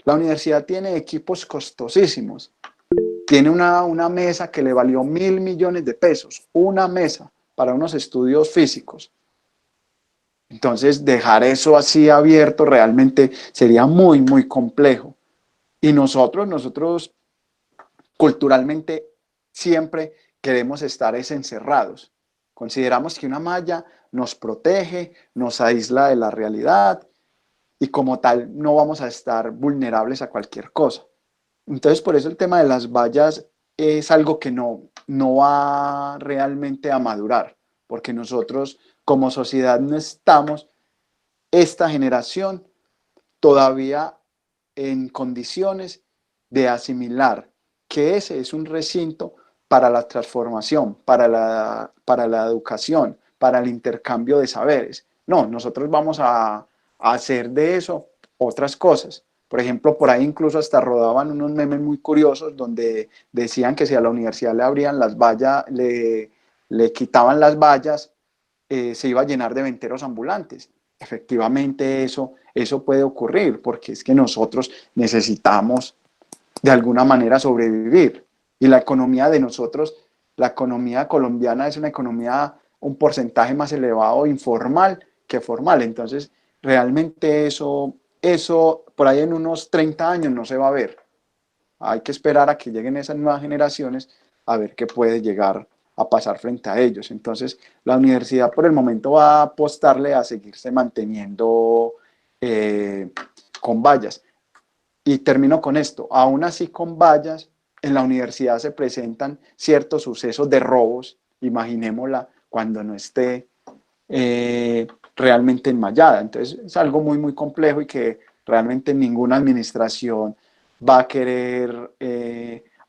La universidad tiene equipos costosísimos. Tiene una mesa que le valió 1.000 millones de pesos, una mesa para unos estudios físicos. Entonces, dejar eso así abierto realmente sería muy, muy complejo. Y nosotros culturalmente siempre queremos estar encerrados. Consideramos que una malla nos protege, nos aísla de la realidad y como tal no vamos a estar vulnerables a cualquier cosa. Entonces, por eso el tema de las vallas es algo que no va realmente a madurar, porque nosotros como sociedad no estamos, esta generación, todavía en condiciones de asimilar que ese es un recinto para la transformación, para la educación, para el intercambio de saberes. No, nosotros vamos a hacer de eso otras cosas. Por ejemplo, por ahí incluso hasta rodaban unos memes muy curiosos donde decían que si a la universidad le abrían las vallas, le quitaban las vallas, se iba a llenar de venteros ambulantes. Efectivamente eso puede ocurrir porque es que nosotros necesitamos de alguna manera sobrevivir. Y la economía de nosotros, la economía colombiana es una economía, un porcentaje más elevado informal que formal. Entonces, realmente eso por ahí en unos 30 años no se va a ver. Hay que esperar a que lleguen esas nuevas generaciones a ver qué puede llegar a pasar frente a ellos. Entonces, la universidad por el momento va a apostarle a seguirse manteniendo con vallas. Y termino con esto, aún así con vallas, en la universidad se presentan ciertos sucesos de robos, imaginémosla cuando no esté realmente enmallada. Entonces es algo muy, muy complejo y que realmente ninguna administración va a querer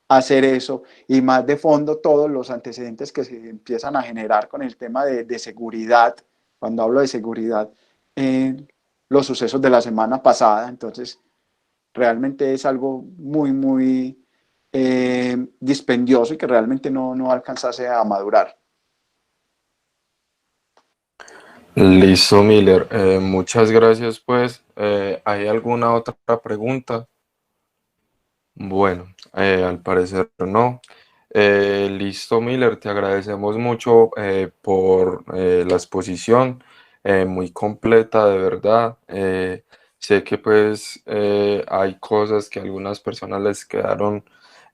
hacer eso. Y más de fondo todos los antecedentes que se empiezan a generar con el tema de seguridad, cuando hablo de seguridad, los sucesos de la semana pasada. Entonces realmente es algo muy, muy dispendioso y que realmente no alcanzase a madurar. Listo, Miller. Muchas gracias, pues. ¿Hay alguna otra pregunta? Bueno, al parecer no. Listo, Miller, te agradecemos mucho por la exposición, muy completa, de verdad. Sé que pues hay cosas que a algunas personas les quedaron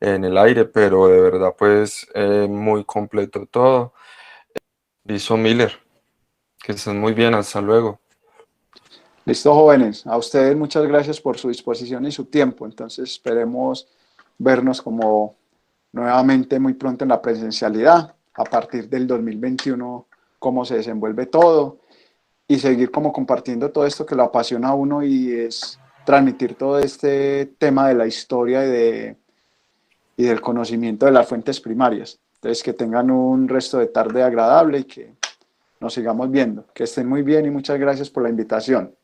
en el aire, pero de verdad pues muy completo todo. Listo, Miller, que estén muy bien, hasta luego. Listo, jóvenes. A ustedes muchas gracias por su disposición y su tiempo. Entonces esperemos vernos como nuevamente muy pronto en la presencialidad, a partir del 2021, cómo se desenvuelve todo y seguir como compartiendo todo esto que lo apasiona a uno y es transmitir todo este tema de la historia y del conocimiento de las fuentes primarias. Entonces que tengan un resto de tarde agradable y que nos sigamos viendo. Que estén muy bien y muchas gracias por la invitación.